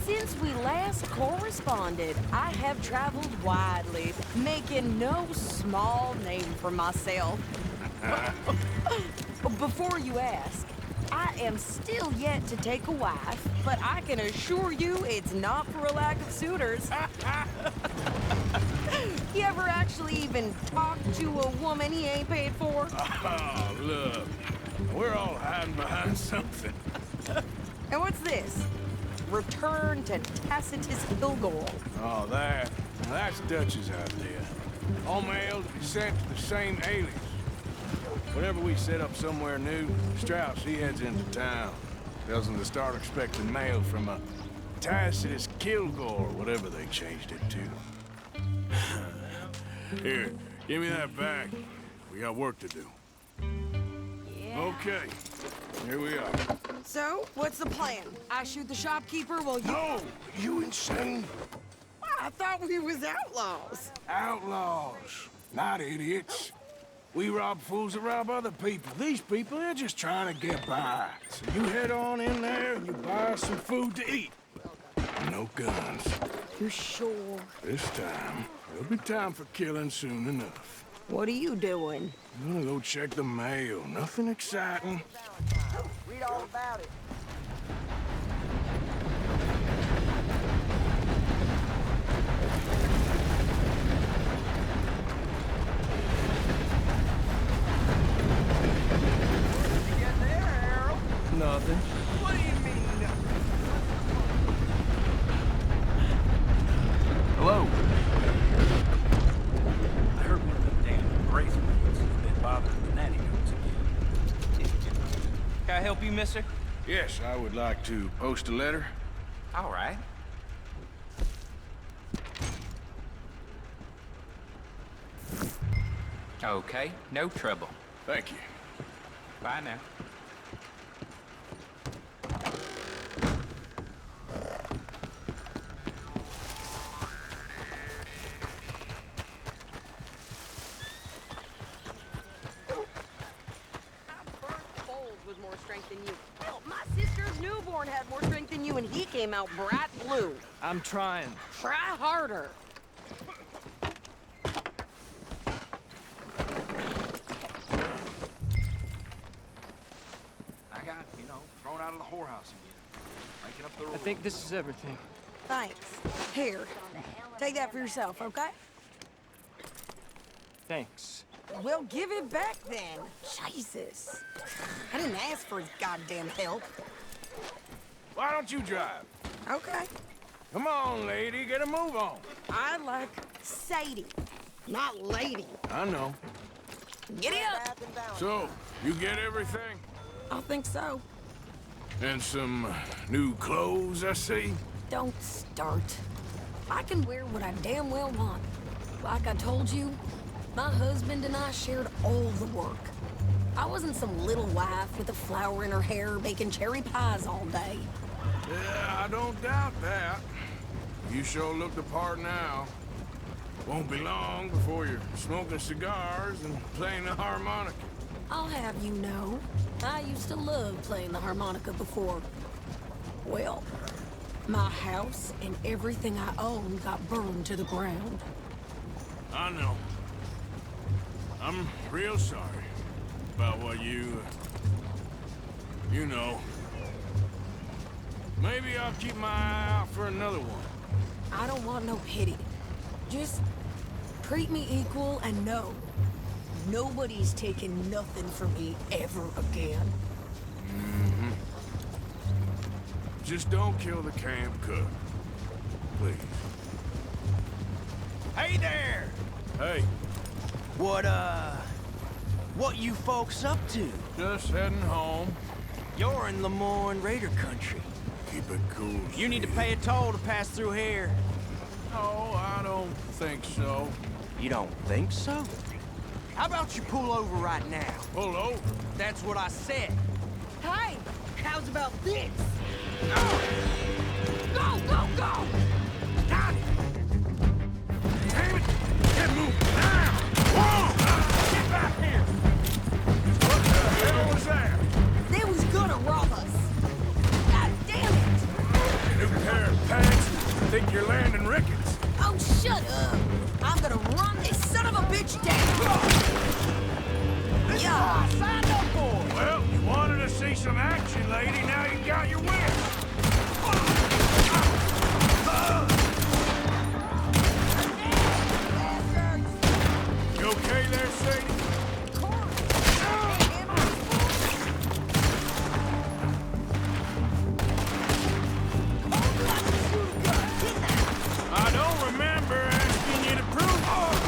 Since we last corresponded, I have traveled widely, making no small name for myself. Before you ask, I am still yet to take a wife, but I can assure you it's not for a lack of suitors. You ever actually even talk to a woman he ain't paid for? Oh, look. We're all hiding behind something. And what's this? Return to Tacitus Kilgore. Oh, that's Dutch's idea. All mail to be sent to the same alias. Whenever we set up somewhere new, Strauss, he heads into town. Tells them to start expecting mail from a Tacitus Kilgore, whatever they changed it to. Here, give me that back. We got work to do. Yeah. Okay, here we are. So, what's the plan? I shoot the shopkeeper while you... No! You insane? I thought we was outlaws. Outlaws, not idiots. We rob fools that rob other people. These people, they're just trying to get by. So you head on in there and you buy us some food to eat. No guns. You sure? This time, there'll be time for killing soon enough. What are you doing? I'm gonna go check the mail. Nothing exciting. Read all about it. Nothing. What do you mean? Hello. I heard one of them damn crazy ones has been bothering the nanny goats again. Can I help you, mister? Yes, I would like to post a letter. All right. Okay, no trouble. Thank you. Bye now. With more strength than you. Hell, my sister's newborn had more strength than you, and he came out bright blue. I'm trying. Try harder. I got, thrown out of the whorehouse again. Making up the rules. I think this is everything. Thanks. Here, take that for yourself, okay? Thanks. Well, give it back then. Jesus. I didn't ask for his goddamn help. Why don't you drive? Okay. Come on, lady, get a move on. I like Sadie, not lady. I know. Get up! So, you get everything? I think so. And some new clothes, I see? Don't start. I can wear what I damn well want. Like I told you, my husband and I shared all the work. I wasn't some little wife with a flower in her hair baking cherry pies all day. Yeah, I don't doubt that. You sure look the part now. Won't be long before you're smoking cigars and playing the harmonica. I'll have you know, I used to love playing the harmonica before. Well, my house and everything I owned got burned to the ground. I know. I'm real sorry about what you know. Maybe I'll keep my eye out for another one. I don't want no pity. Just treat me equal and know nobody's taking nothing from me ever again. Mm-hmm. Just don't kill the camp cook. Please. Hey there! Hey. What you folks up to? Just heading home. You're in Lemoyne Raider country. Keep it cool. You need to pay a toll to pass through here. No, I don't think so. You don't think so? How about you pull over right now? Pull over? That's what I said. Hey, how's about this? Go, go, go! Got it! Damn it! Get moving now! Whoa! Get back here! What the hell was that? They was gonna rob us. God damn it! New pair of pants? Think you're landing Ricketts? Oh, shut up! I'm gonna run this son of a bitch down! Yeah, signed up for! Well, you wanted to see some action, lady. Now you got your wish. You okay there, Sadie? I don't remember asking you to prove it.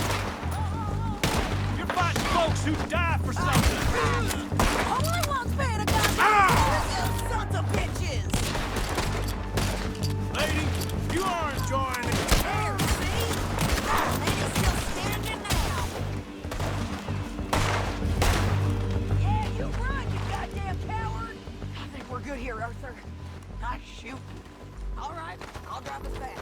You're fighting folks who die for something. Only one's paying a goddamn you sons of bitches! Lady, you are enjoying it. There, see? Lady's still standing now. Yeah, you run, you goddamn coward! I think we're good here, Arthur. Nice shooting. All right, I'll drive us back.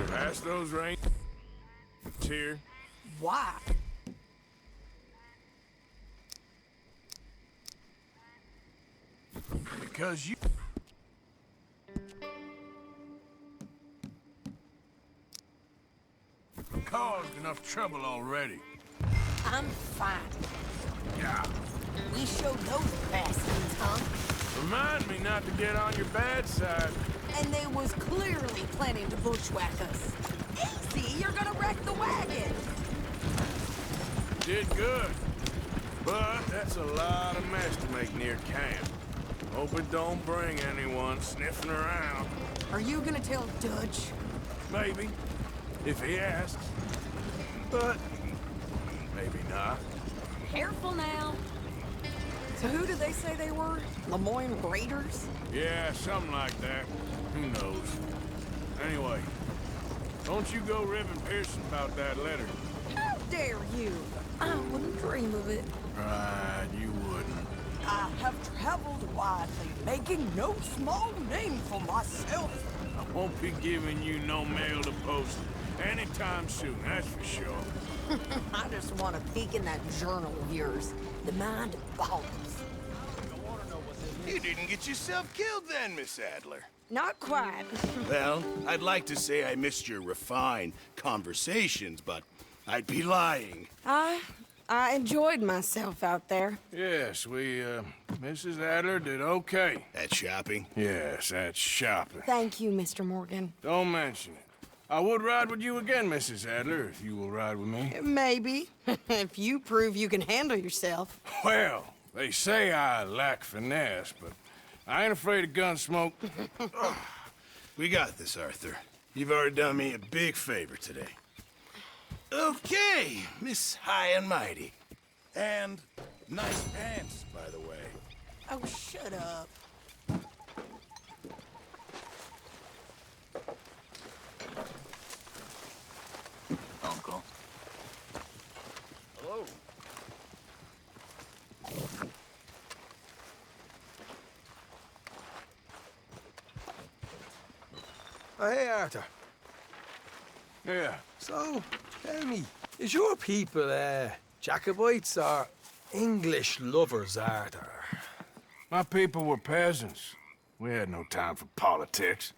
Pass those reins here. Why? Because you caused enough trouble already. I'm fine. Yeah. We showed those bastards, huh? Remind me not to get on your bad side. And they was clearly planning to bushwhack us. Easy, you're gonna wreck the wagon. Did good. But that's a lot of mess to make near camp. Hope it don't bring anyone sniffing around. Are you gonna tell Dutch? Maybe, if he asks. But maybe not. Careful now. So who did they say they were? Lemoyne Raiders? Yeah, something like that. Who knows? Anyway, don't you go ribbing Pearson about that letter. How dare you? I wouldn't dream of it. Right, you wouldn't. I have traveled widely, making no small name for myself. I won't be giving you no mail to post anytime soon, that's for sure. I just want to peek in that journal of yours. The mind boggles. You didn't get yourself killed then, Miss Adler. Not quite. Well, I'd like to say I missed your refined conversations, but I'd be lying. I enjoyed myself out there. Yes, Mrs. Adler did okay. At shopping? Yes, that's shopping. Thank you, Mr. Morgan. Don't mention it. I would ride with you again, Mrs. Adler, if you will ride with me. Maybe. If you prove you can handle yourself. Well, they say I lack finesse, but I ain't afraid of gun smoke. We got this, Arthur. You've already done me a big favor today. Okay, Miss High and Mighty. And nice pants, by the way. Oh, shut up. Uncle. Hello. Oh, hey, Arthur. Yeah. So, tell me, is your people, Jacobites or English lovers, Arthur? My people were peasants. We had no time for politics.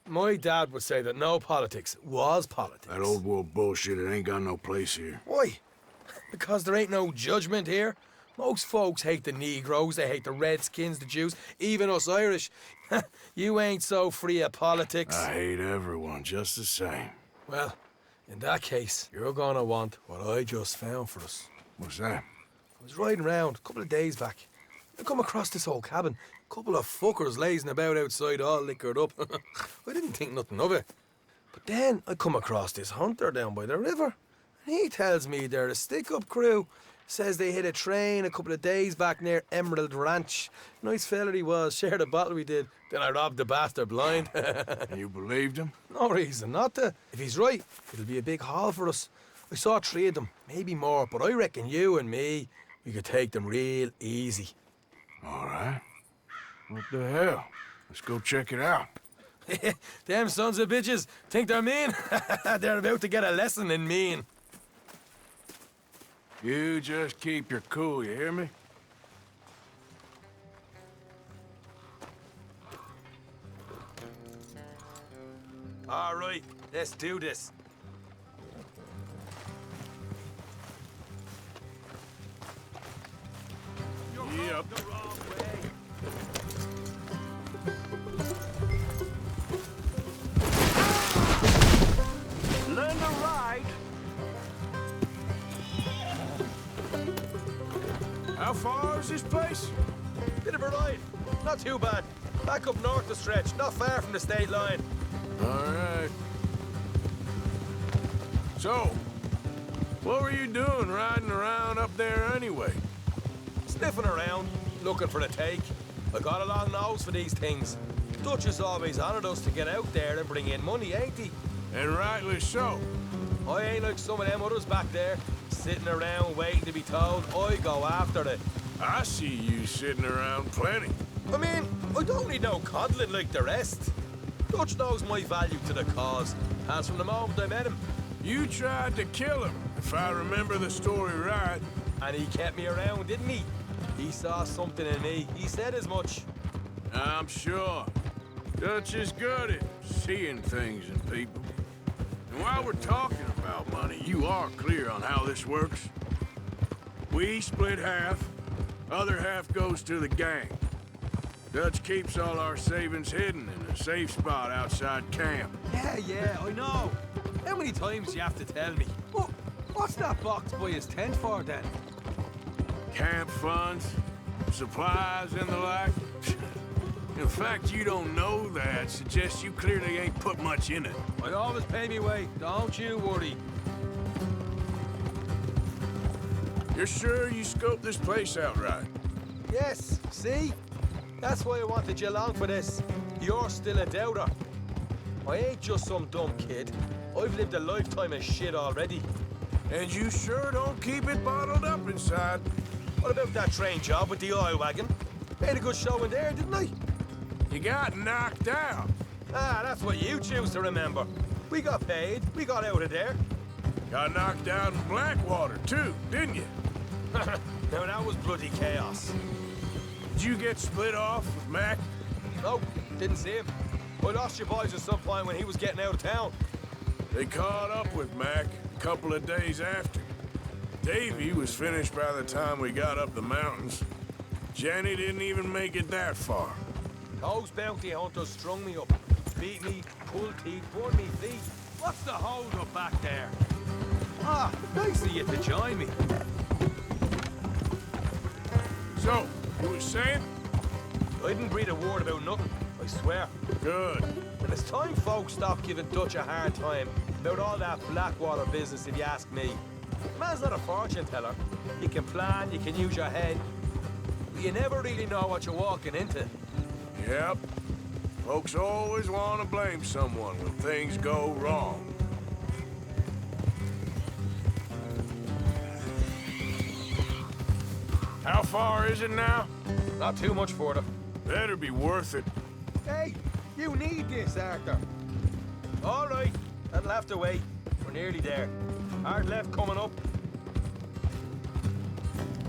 My dad would say that no politics was politics. That old world bullshit, it ain't got no place here. Why? Because there ain't no judgment here. Most folks hate the Negroes, they hate the Redskins, the Jews, even us Irish. You ain't so free of politics. I hate everyone just the same. Well, in that case, you're gonna want what I just found for us. What's that? I was riding around a couple of days back. I come across this old cabin. A couple of fuckers lazing about outside all liquored up. I didn't think nothing of it. But then I come across this hunter down by the river. And he tells me they're a stick-up crew. Says they hit a train a couple of days back near Emerald Ranch. Nice fella he was, shared a bottle we did. Then I robbed the bastard blind. You believed him? No reason not to. If he's right, it'll be a big haul for us. I saw 3 of them, maybe more, but I reckon you and me, we could take them real easy. All right. What the hell? Let's go check it out. Them sons of bitches think they're mean. They're about to get a lesson in mean. You just keep your cool, you hear me? All right, let's do this. Yep. Learn to ride. How far is this place? Bit of a ride. Not too bad. Back up north the stretch, not far from the state line. All right. So, what were you doing riding around up there anyway? Sniffing around, looking for the take. I got a long nose for these things. Dutch has always honoured us to get out there and bring in money, ain't he? And rightly so. I ain't like some of them others back there, sitting around waiting to be told. I go after it. I see you sitting around plenty. I mean, I don't need no coddling like the rest. Dutch knows my value to the cause, as from the moment I met him. You tried to kill him, if I remember the story right. And he kept me around, didn't he? He saw something in me. He said as much. I'm sure. Dutch is good at seeing things in people. And while we're talking about money, you are clear on how this works. We split half, other half goes to the gang. Dutch keeps all our savings hidden in a safe spot outside camp. Yeah, I know. How many times do you have to tell me? What's that box by his tent for, then? Camp funds, supplies, and the like. The fact you don't know that suggests you clearly ain't put much in it. I always pay me way, don't you worry. You're sure you scoped this place out right? Yes, see? That's why I wanted you along for this. You're still a doubter. I ain't just some dumb kid. I've lived a lifetime of shit already. And you sure don't keep it bottled up inside. What about that train job with the oil wagon? Made a good show in there, didn't I? You got knocked out. Ah, that's what you choose to remember. We got paid. We got out of there. Got knocked out in Blackwater, too, didn't you? Now, that was bloody chaos. Did you get split off with Mac? Nope, didn't see him. I lost your boys at some point when he was getting out of town. They caught up with Mac a couple of days after. Davy was finished by the time we got up the mountains. Jenny didn't even make it that far. Those bounty hunters strung me up. Beat me, pulled teeth, burned me feet. What's the hold up back there? Ah, nice of you to join me. So, you were saying? I didn't breathe a word about nothing, I swear. Good. And it's time folks stop giving Dutch a hard time about all that Blackwater business, if you ask me. Man's not a fortune teller. You can plan, you can use your head, but you never really know what you're walking into. Yep. Folks always want to blame someone when things go wrong. How far is it now? Not too much further. Better be worth it. Hey, you need this, Arthur. All right, that'll have to wait. We're nearly there. Hard left coming up.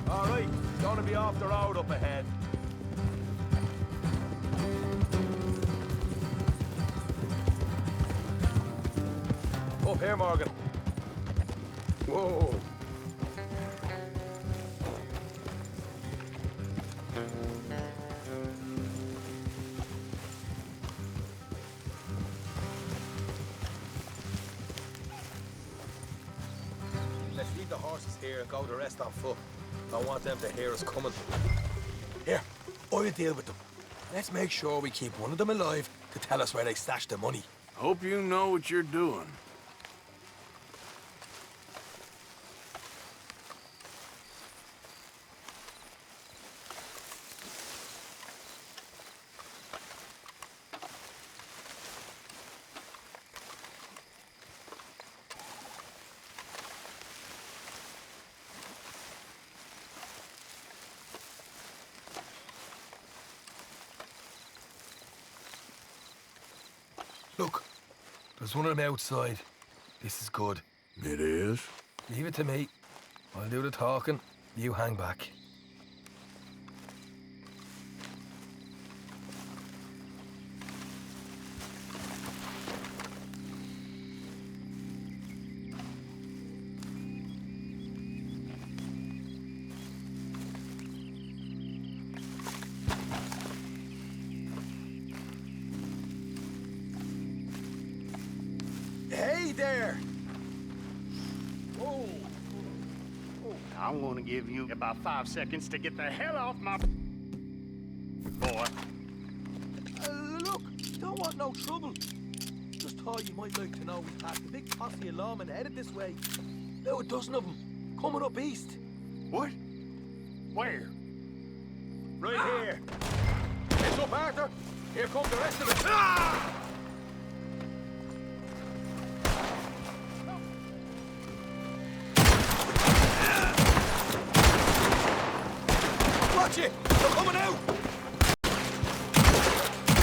All right, gonna be off the road up ahead. Up here, Morgan. Whoa. Let's leave the horses here and go the rest on foot. I want them to hear us coming. Here, I'll deal with them. Let's make sure we keep one of them alive to tell us where they stashed the money. Hope you know what you're doing. Look, there's one of them outside. This is good. It is? Leave it to me. I'll do the talking. You hang back. Hey there! Oh. I'm gonna give you about 5 seconds to get the hell off my boy. Look, don't want no trouble. Just thought you might like to know we passed a big posse of lawmen headed this way. About a dozen of them, coming up east. What? Where? Right here. Heads up, Arthur. Here comes the rest of it. Ah! Watch it! They're coming out!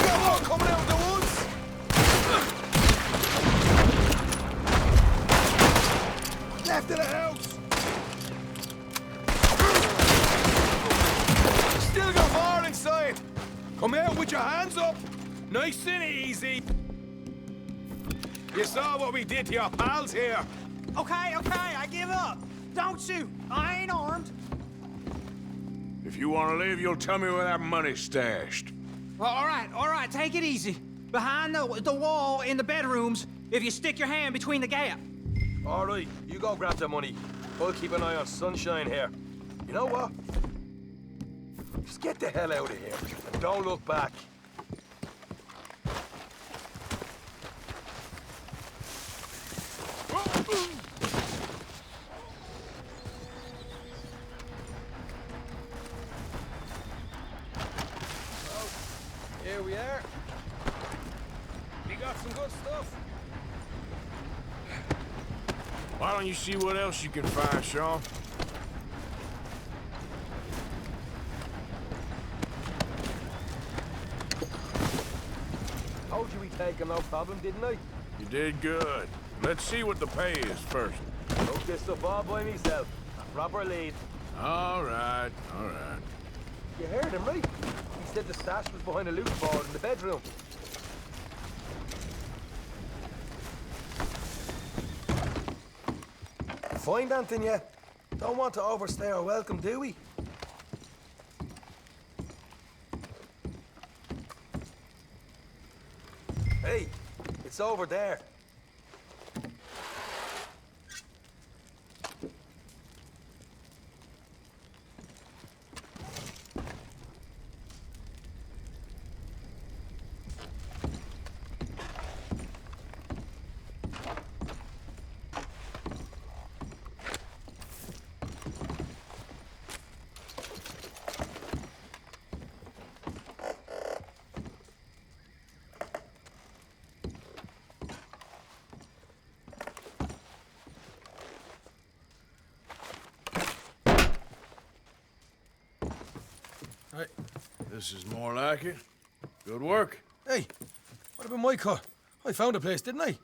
Got one coming out of the woods! Left of the house! Still got more inside! Come out with your hands up! Nice and easy! You saw what we did to your pals here! Okay, I give up. Don't shoot. I ain't armed. If you want to leave, you'll tell me where that money's stashed. Well, all right, take it easy. Behind the wall in the bedrooms, if you stick your hand between the gap. All right, you go grab the money. I'll keep an eye on Sunshine here. You know what? Just get the hell out of here and don't look back. Here we are. We got some good stuff. Why don't you see what else you can find, Sean? Told you we take him, no problem, didn't I? You did good. Let's see what the pay is first. Took this stuff all by myself. A proper lead. All right, all right. You heard him, right? He said the stash was behind a loot board in the bedroom. Find anything yet? Don't want to overstay our welcome, do we? Hey, it's over there. Right. This is more like it. Good work. Hey, what about my car? I found a place, didn't I?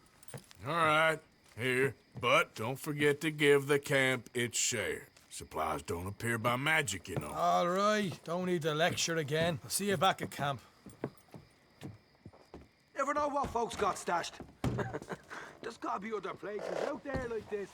All right, here. But don't forget to give the camp its share. Supplies don't appear by magic, you know. All right, don't need to lecture again. I'll see you back at camp. Never know what folks got stashed. There's gotta be other places out there like this.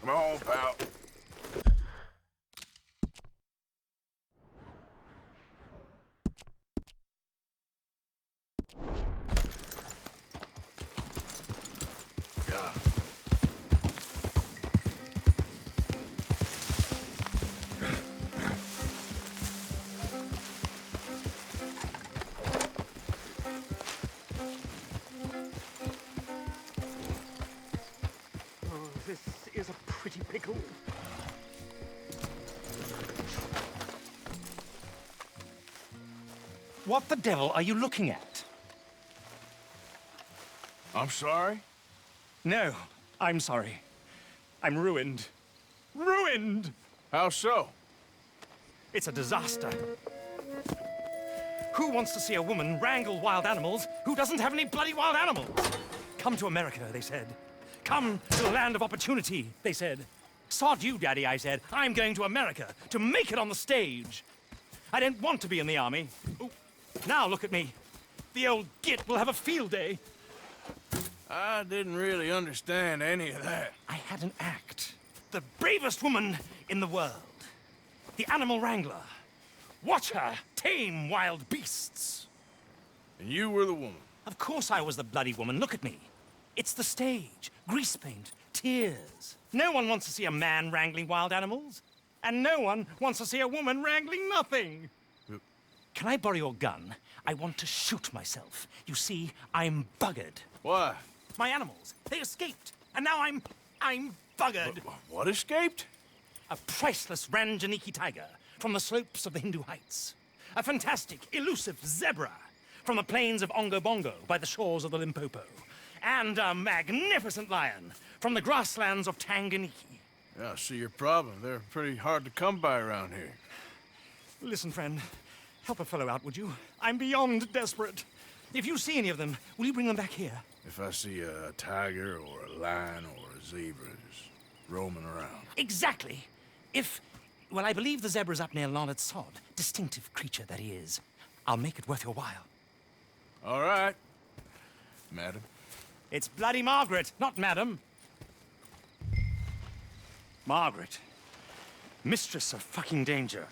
Come on, pal. This is a pretty pickle. What the devil are you looking at? I'm sorry? No, I'm sorry. I'm ruined. Ruined! How so? It's a disaster. Who wants to see a woman wrangle wild animals who doesn't have any bloody wild animals? Come to America, they said. Come to the land of opportunity, they said. Sod you, Daddy, I said. I'm going to America to make it on the stage. I didn't want to be in the army. Ooh. Now look at me. The old git will have a field day. I didn't really understand any of that. I had an act. The bravest woman in the world. The animal wrangler. Watch her tame wild beasts. And you were the woman? Of course I was the bloody woman. Look at me. It's the stage. Grease paint. Tears. No one wants to see a man wrangling wild animals. And no one wants to see a woman wrangling nothing. can I borrow your gun? I want to shoot myself. You see, I'm buggered. Why? My animals, they escaped. And now I'm buggered. What escaped? A priceless Ranjaniki tiger from the slopes of the Hindu Heights. A fantastic, elusive zebra from the plains of Ongo Bongo by the shores of the Limpopo. And a magnificent lion from the grasslands of Tanganyika. Yeah, I see your problem. They're pretty hard to come by around here. Listen, friend, help a fellow out, would you? I'm beyond desperate. If you see any of them, will you bring them back here? If I see a tiger or a lion or a zebra just roaming around. Exactly. Well, I believe the zebra's up near Larned Sod. Distinctive creature that he is. I'll make it worth your while. All right, madam. It's bloody Margaret, not madam. Margaret. Mistress of fucking danger.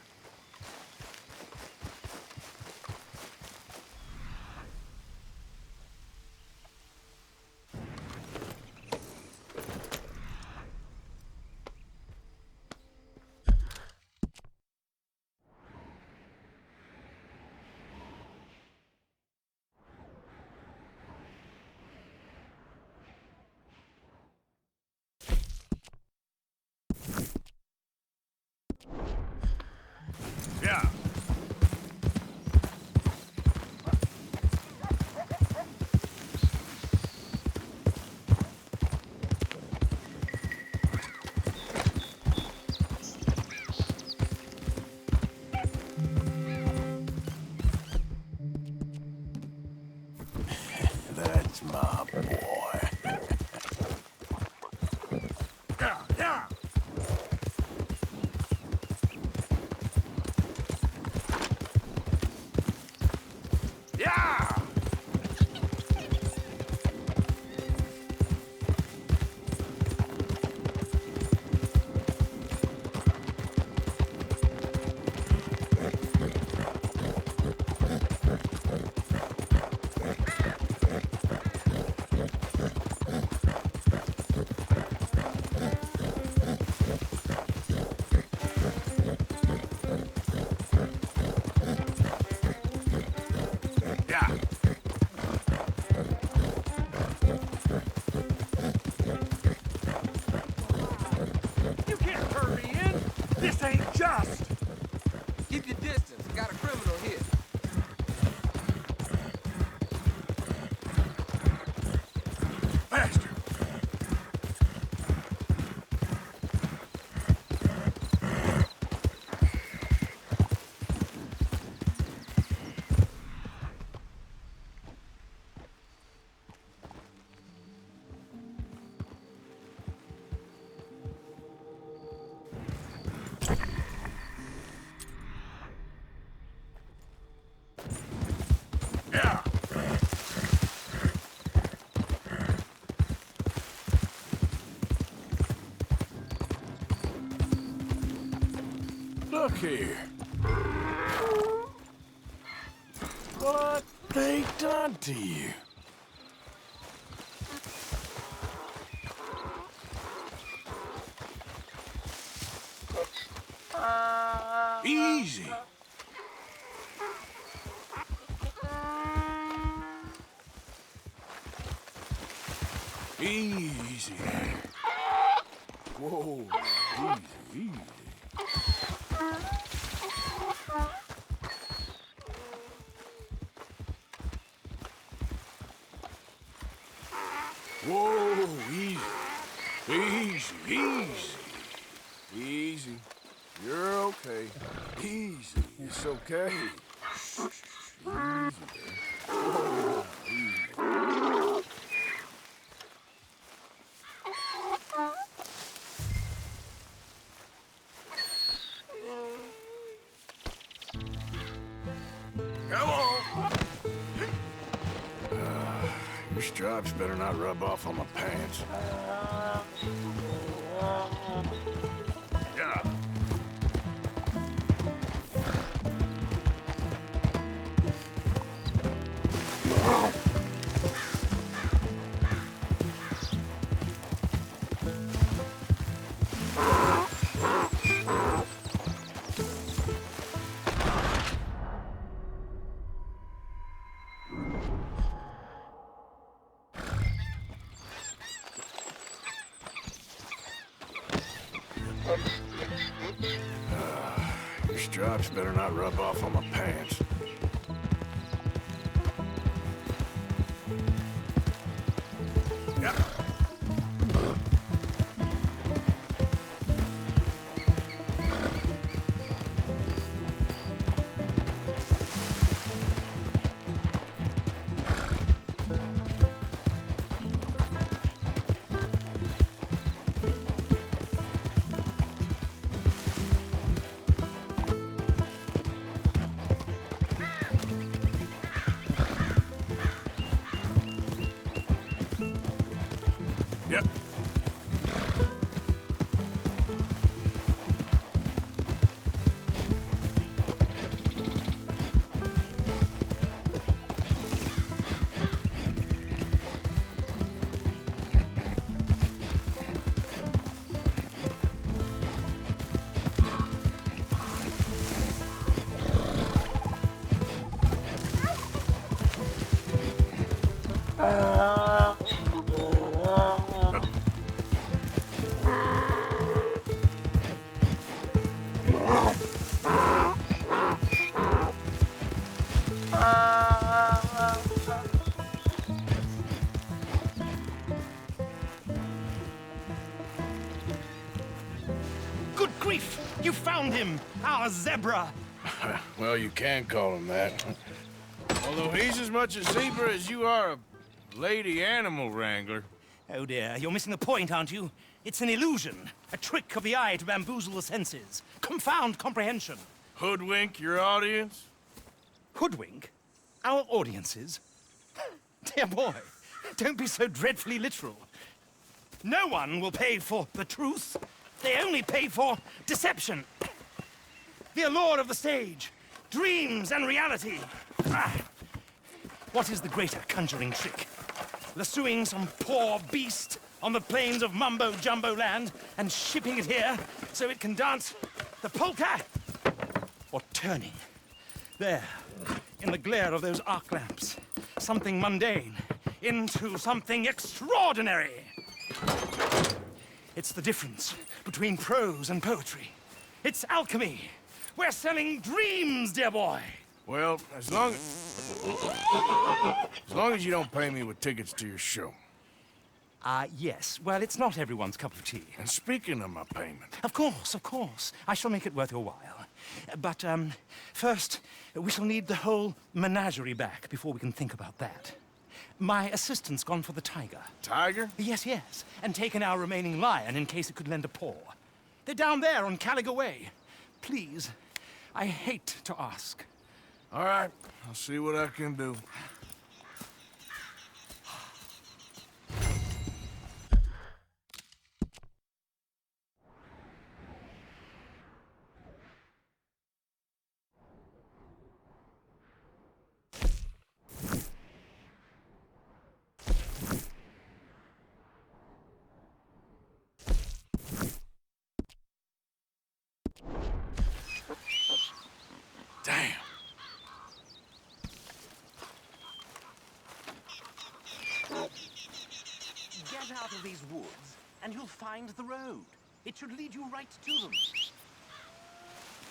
Yeah. That's my boy. Yeah, yeah. Yeah! You can't turn me in! This ain't just! Keep your distance. Got a criminal here. Faster! Yeah! Look here. What they done to you? Easy. Easy. Whoa, easy, easy. Whoa, easy. Easy, easy. Easy. You're okay. Easy. It's okay. Shh, shh, shh. Easy there. Whoa, easy. Come on. Your stripes better not rub off on my pants. Yeah. Your stripes better not rub off on my pants. Yep. Yep. Good grief! You found him! Our zebra! Well, you can call him that. Although he's as much a zebra as you are a lady animal wrangler. Oh dear, you're missing the point, aren't you? It's an illusion. A trick of the eye to bamboozle the senses. Confound comprehension. Hoodwink your audience? Hoodwink? Our audiences? Dear boy, don't be so dreadfully literal. No one will pay for the truth. They only pay for deception. The allure of the stage, dreams and reality. What is the greater conjuring trick? Lassoing some poor beast on the plains of mumbo-jumbo land and shipping it here so it can dance the polka? Or turning, there, in the glare of those arc lamps, something mundane into something extraordinary? It's the difference between prose and poetry. It's alchemy. We're selling dreams, dear boy. Well, as long as you don't pay me with tickets to your show. Yes. Well, it's not everyone's cup of tea. And speaking of my payment... Of course, of course. I shall make it worth your while. But, first, we shall need the whole menagerie back before we can think about that. My assistant's gone for the tiger. Tiger? Yes, yes. And taken our remaining lion in case it could lend a paw. They're down there on Caliga Way. Please, I hate to ask. All right, I'll see what I can do. Damn. Get out of these woods, and you'll find the road. It should lead you right to them.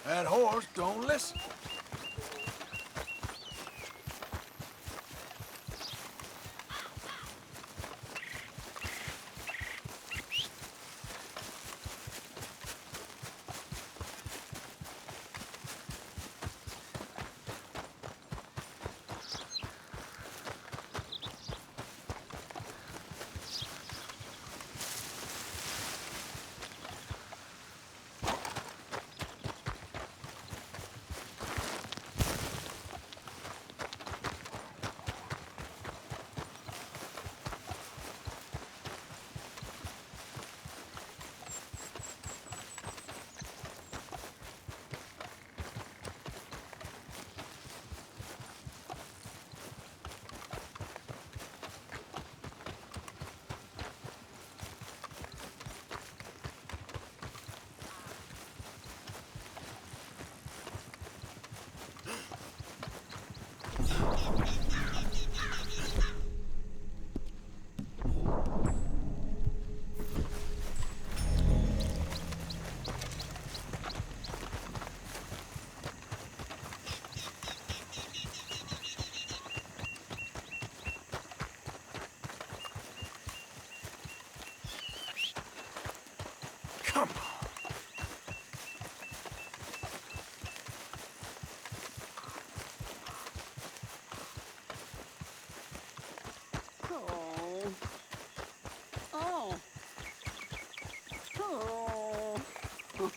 That horse don't listen.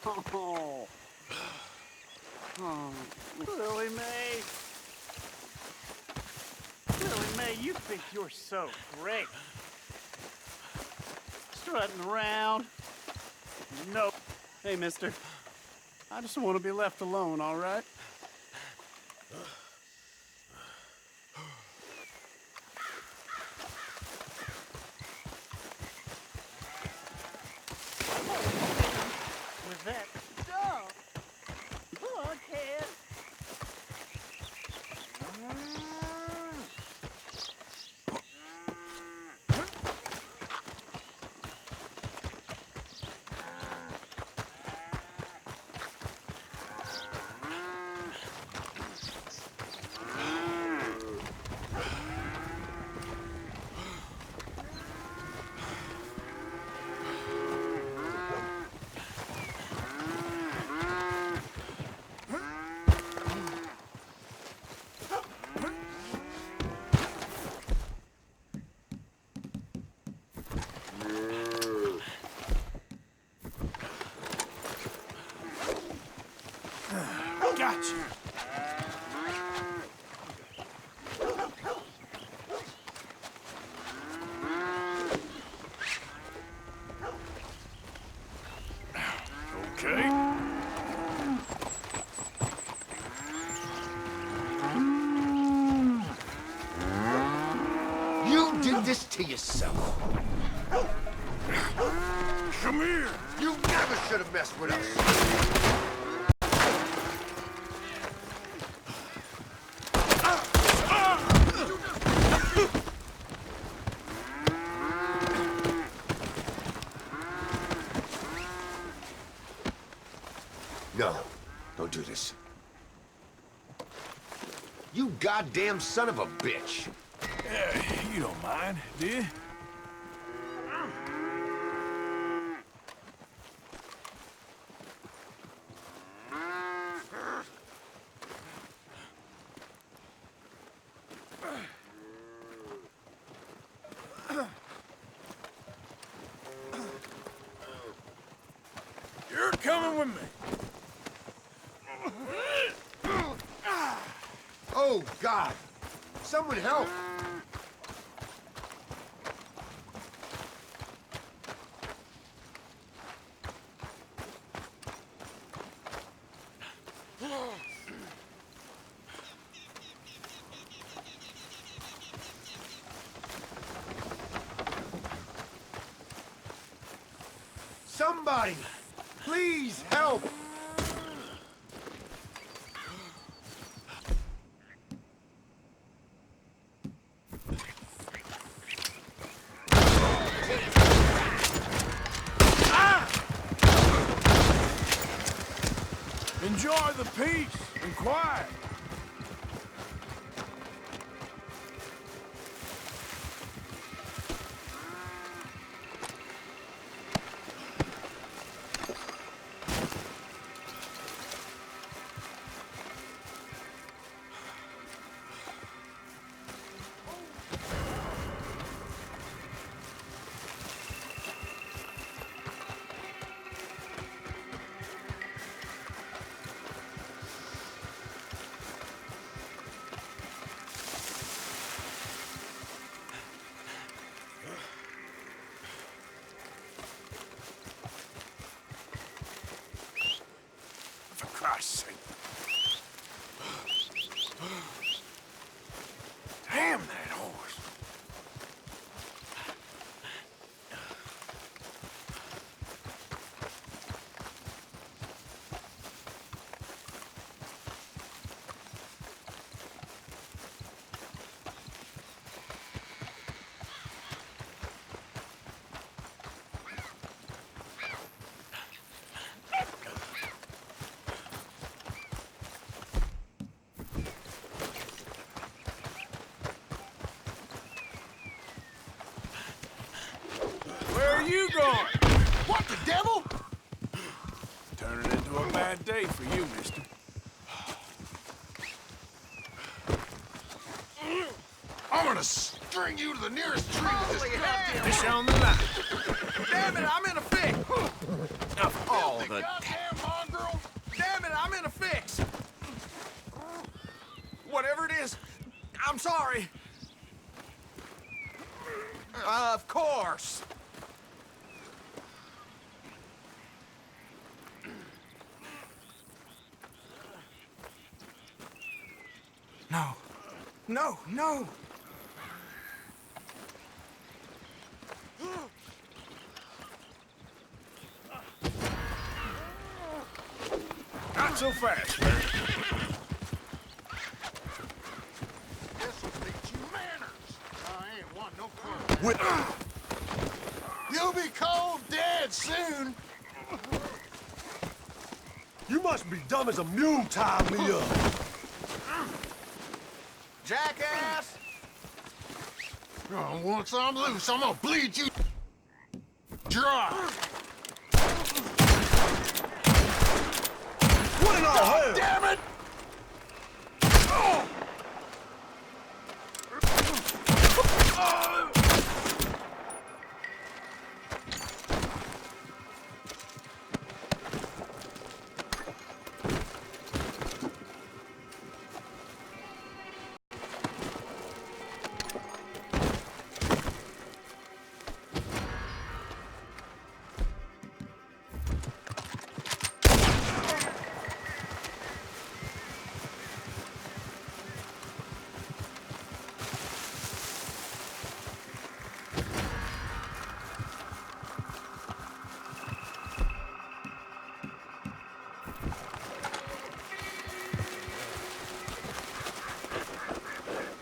Oh. Oh. Lily Mae. Lily Mae, you think you're so great. Strutting around. No. Hey, mister. I just want to be left alone, all right? With that stuff. Buckhead. Gotcha. Okay. You did this to yourself. Come here. You never should have messed with us. No, don't do this. You goddamn son of a bitch. You don't mind, do you? You're coming with me. Oh, God. Someone help. Somebody, please help. Enjoy the peace and quiet. For Christ's sake. Damn that horse. Where are you going? What the devil? Turning into a bad day for you, mister. I'm gonna string you to the nearest tree with this goddamn Fish on the line. Damn it, I'm in a fix. Of all the... Goddamn mongrel! Damn it, I'm in a fix. Whatever it is, I'm sorry. Of course. No. No, no. Not so fast, Larry. This'll teach you manners. I ain't want no fun. You'll be cold dead soon. You must be dumb as a mule tying me up. Jackass! Oh, once I'm loose, I'm gonna bleed you dry. What in all hell? Damn it!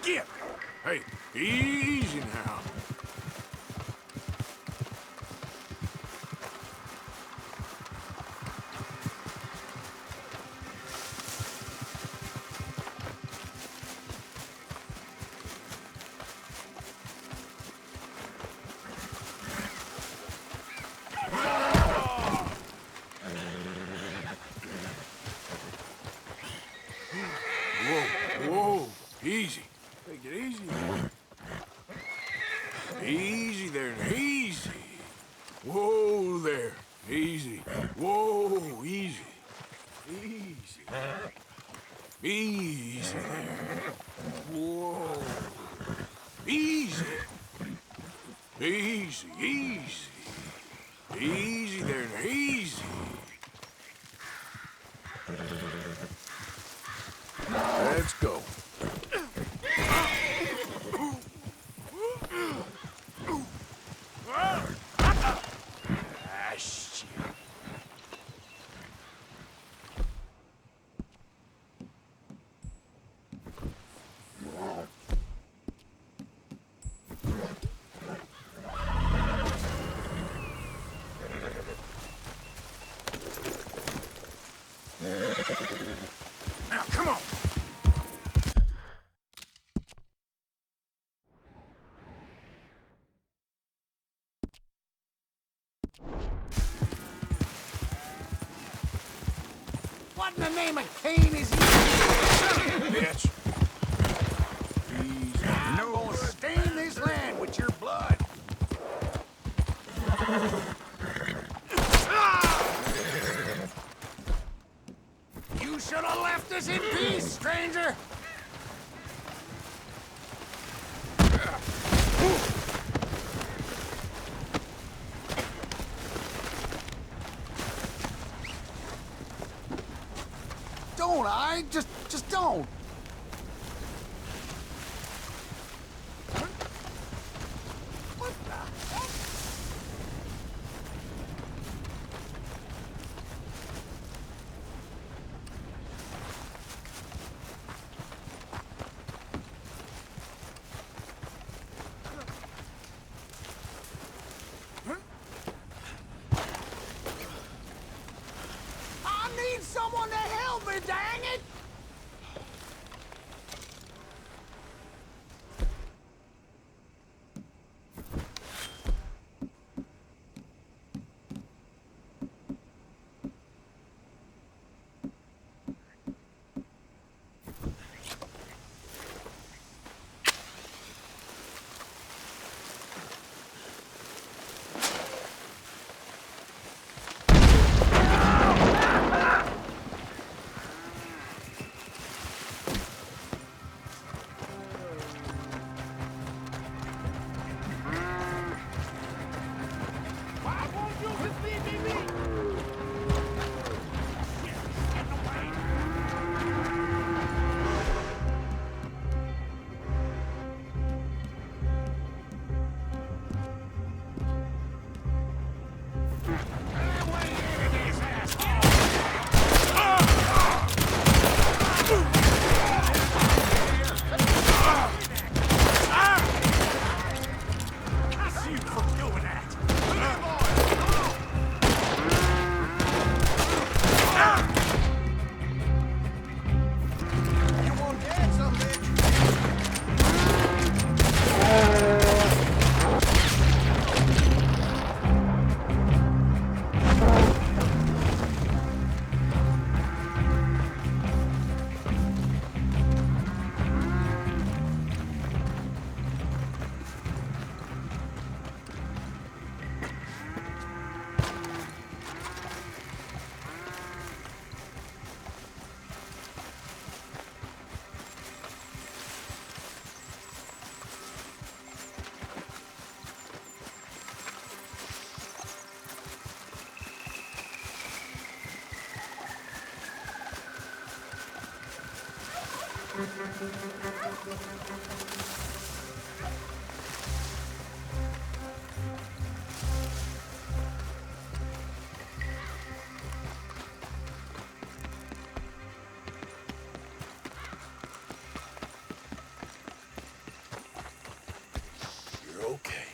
Get! Hey, easy now. Whoa, whoa, easy. Take it easy. Easy there, easy. Whoa there, easy. Whoa, easy. Easy. Easy there. Whoa. Easy. Easy, easy. Easy there, easy. Let's go. Ah, shit. Now, come on. What in the name of Cain is he? Bitch. I'm gonna stain this land with your blood. You should have left us in peace, stranger. Don't I? Just don't. What the heck? I need someone to help me, dang it! You're okay.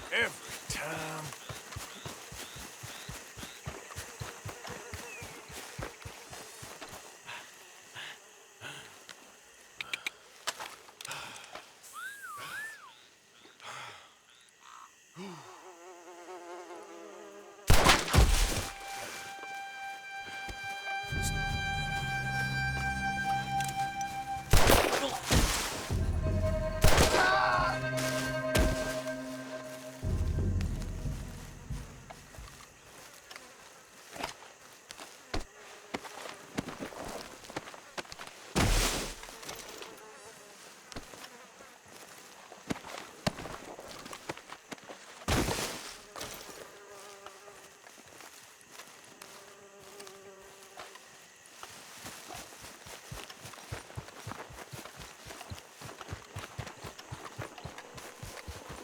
Every time.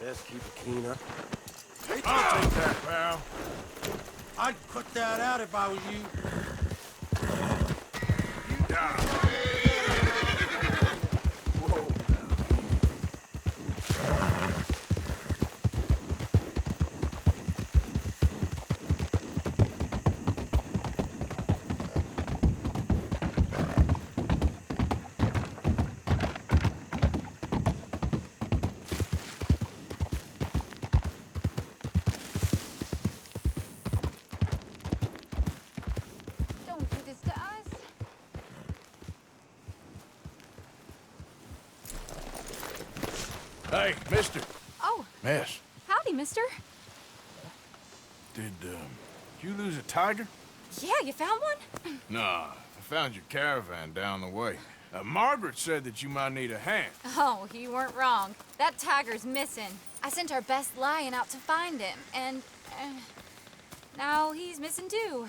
Best keep a keen eye. I'll take that, pal. I'd cut that out if I was you. Hey, mister. Oh, Miss, howdy, mister. did you lose a tiger? Yeah, you found one? Nah, I found your caravan down the way. Margaret said that you might need a hand. Oh, you weren't wrong. That tiger's missing. I sent our best lion out to find him, and now he's missing too.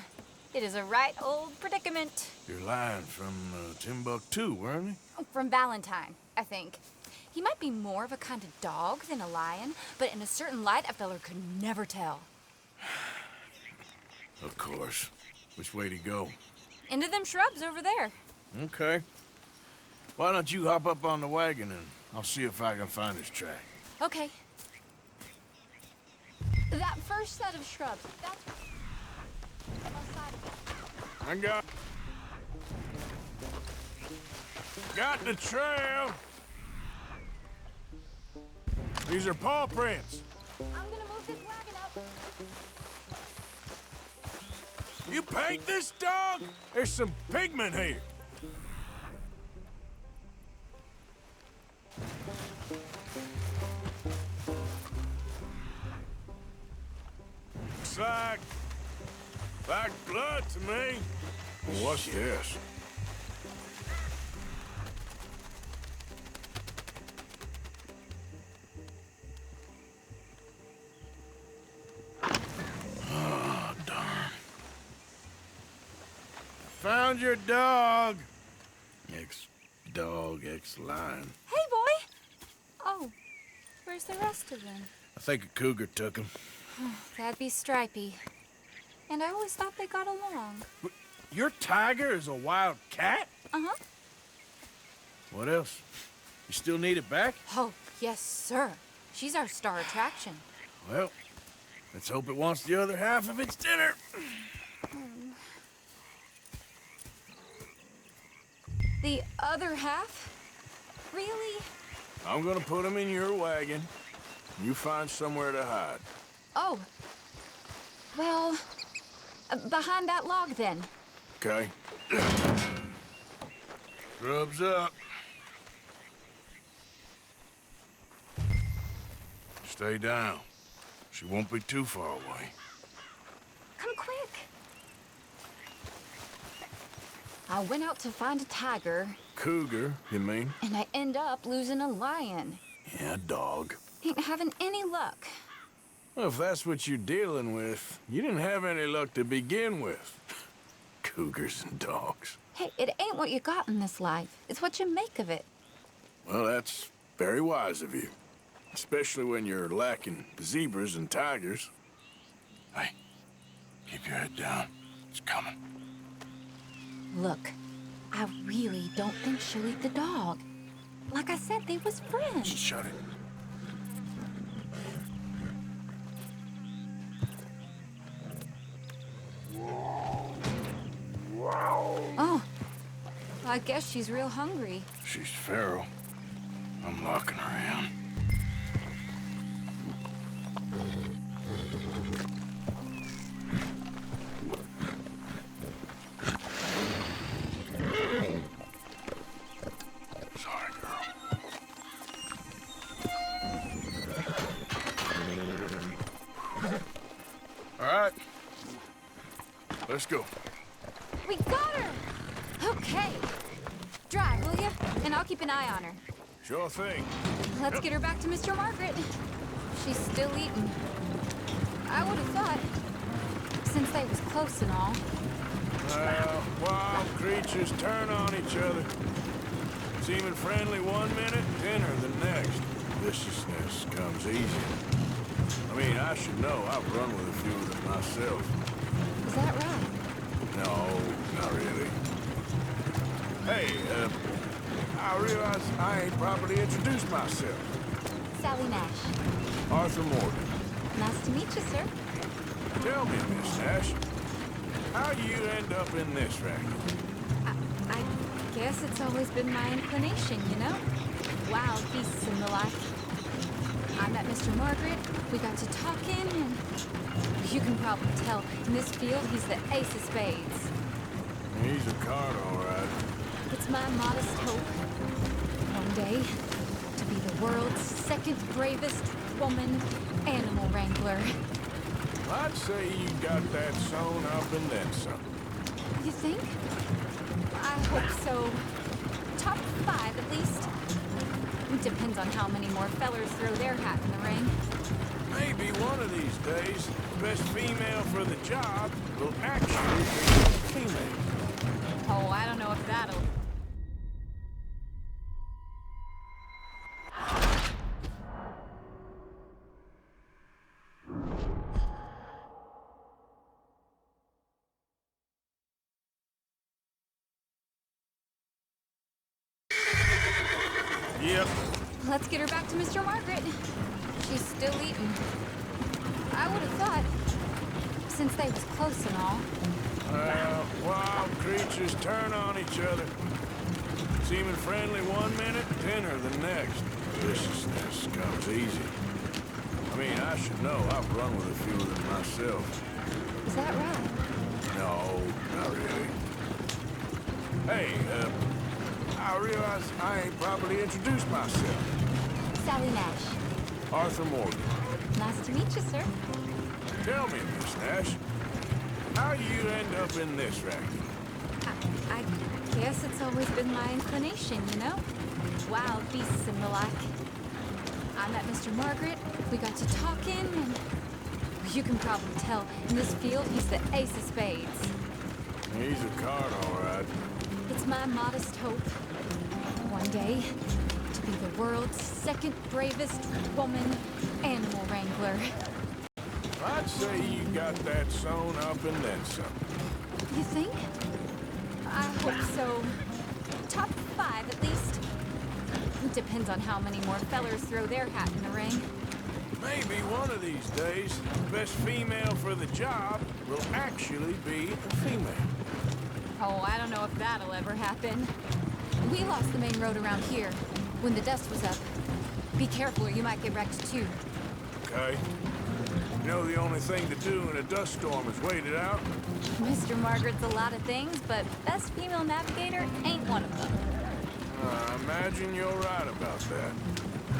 It is a right old predicament. Your lion from Timbuktu, weren't he? From Valentine, I think. He might be more of a kind of dog than a lion, but in a certain light, a feller could never tell. Of course. Which way to go? Into them shrubs over there. Okay. Why don't you hop up on the wagon and I'll see if I can find his track. Okay. That first set of shrubs, that's... I got the trail. These are paw prints. I'm gonna move this wagon up. You paint this dog? There's some pigment here. Looks like blood to me. What's this? Oh, darn. Found your dog. Ex-dog, ex-lion. Hey, boy! Oh, where's the rest of them? I think a cougar took him. That'd be Stripey. And I always thought they got along. Your tiger is a wild cat? Uh-huh. What else? You still need it back? Oh, yes, sir. She's our star attraction. Well, let's hope it wants the other half of its dinner. The other half? Really? I'm gonna put him in your wagon. You find somewhere to hide. Oh. Well, behind that log, then. Okay. Scrubs up. Stay down. She won't be too far away. Come quick. I went out to find a tiger. Cougar, you mean? And I end up losing a lion. Yeah, dog. Ain't having any luck. Well, if that's what you're dealing with, you didn't have any luck to begin with. Cougars and dogs. Hey, it ain't what you got in this life. It's what you make of it. Well, that's very wise of you. Especially when you're lacking zebras and tigers. Hey, keep your head down. It's coming. Look, I really don't think she'll eat the dog. Like I said, they was friends. Just shut it. Oh, I guess she's real hungry. She's feral. I'm locking her in. Sorry, girl. All right. Let's go. We got her! Okay. Drive, will you? And I'll keep an eye on her. Sure thing. Let's get her back to Mr. Margaret. She's still eating. I would have thought, since they was close and all. Well, wild creatures turn on each other. Seeming friendly one minute, dinner the next. Viciousness comes easy. I mean, I should know. I've run with a few of them myself. Is that right? No, not really. Hey, I realize I ain't properly introduced myself. Sally Nash. Arthur Morgan. Nice to meet you, sir. Tell me, Miss Nash, how you end up in this racket? I guess it's always been my inclination, you know? Wild beasts in the life. I met Mr. Margaret, we got to talking, and you can probably tell, in this field, he's the ace of spades. He's a card, all right. It's my modest hope, one day, to be the world's second bravest woman animal wrangler. I'd say you got that sewn up and then some. You think? I hope so. Top 5 at least. It depends on how many more fellers throw their hat in the ring. Maybe one of these days, the best female for the job will actually be female. Oh, I don't know if that'll... Yep. Let's get her back to Mr. Margaret. She's still eating. I would have thought, since they was close and all. Well, wild creatures turn on each other. Seeming friendly one minute, dinner the next. Viciousness comes easy. I mean, I should know. I've run with a few of them myself. Is that right? No, not really. Hey, I realize I ain't properly introduced myself. Sally Nash. Arthur Morgan. Nice to meet you, sir. Tell me, Miss Nash, how you end up in this racket? I guess it's always been my inclination, you know? Wild beasts and the like. I met Mr. Margaret, we got to talking, and you can probably tell, in this field, he's the ace of spades. He's a card, all right. It's my modest hope, one day, to be the world's second bravest woman animal wrangler. I'd say you got that sewn up and then some. You think? I hope so. Top 5, at least. It depends on how many more fellers throw their hat in the ring. Maybe one of these days, the best female for the job will actually be a female. Oh, I don't know if that'll ever happen. We lost the main road around here when the dust was up. Be careful or you might get wrecked too. Okay. You know the only thing to do in a dust storm is wait it out? Mr. Margaret's a lot of things, but best female navigator ain't one of them. I imagine you're right about that.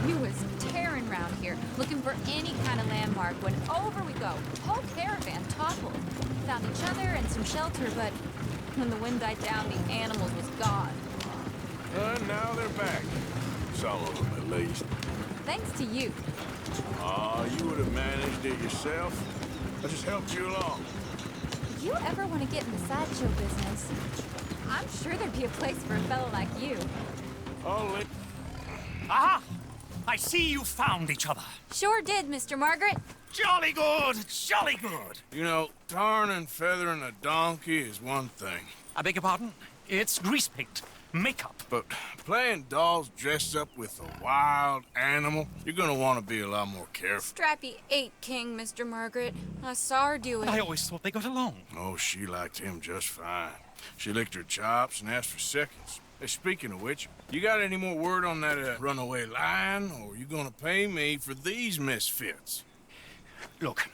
We was tearing around here, looking for any kind of landmark when over we go. Whole caravan toppled. Found each other and some shelter, but when the wind died down, the animals was gone. And now they're back. Some of them, at least. Thanks to you. Aw, you would have managed it yourself. I just helped you along. If you ever want to get in the sideshow business, I'm sure there'd be a place for a fellow like you. Only. Aha! I see you found each other. Sure did, Mr. Margaret. Jolly good, jolly good. You know, tarring and feathering a donkey is one thing. I beg your pardon? It's grease paint, makeup. But playing dolls dressed up with a wild animal, you're gonna want to be a lot more careful. Strappy ain't king, Mr. Margaret. I saw her do it. I always thought they got along. Oh, she liked him just fine. She licked her chops and asked for seconds. Hey, speaking of which, you got any more word on that runaway lion, or you gonna pay me for these misfits? Look,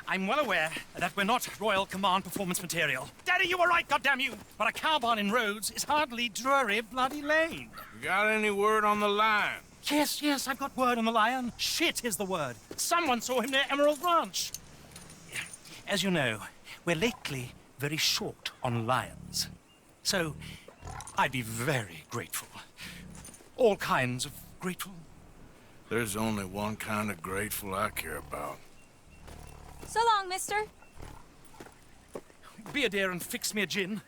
I'm well aware that we're not Royal Command performance material. Daddy, you were right, goddammit you! But a cow barn in Rhodes is hardly Drury Bloody Lane. You got any word on the lion? Yes, I've got word on the lion. Shit is the word. Someone saw him near Emerald Ranch. As you know, we're lately very short on lions. So, I'd be very grateful. All kinds of grateful. There's only one kind of grateful I care about. So long, mister. Be a dear and fix me a gin.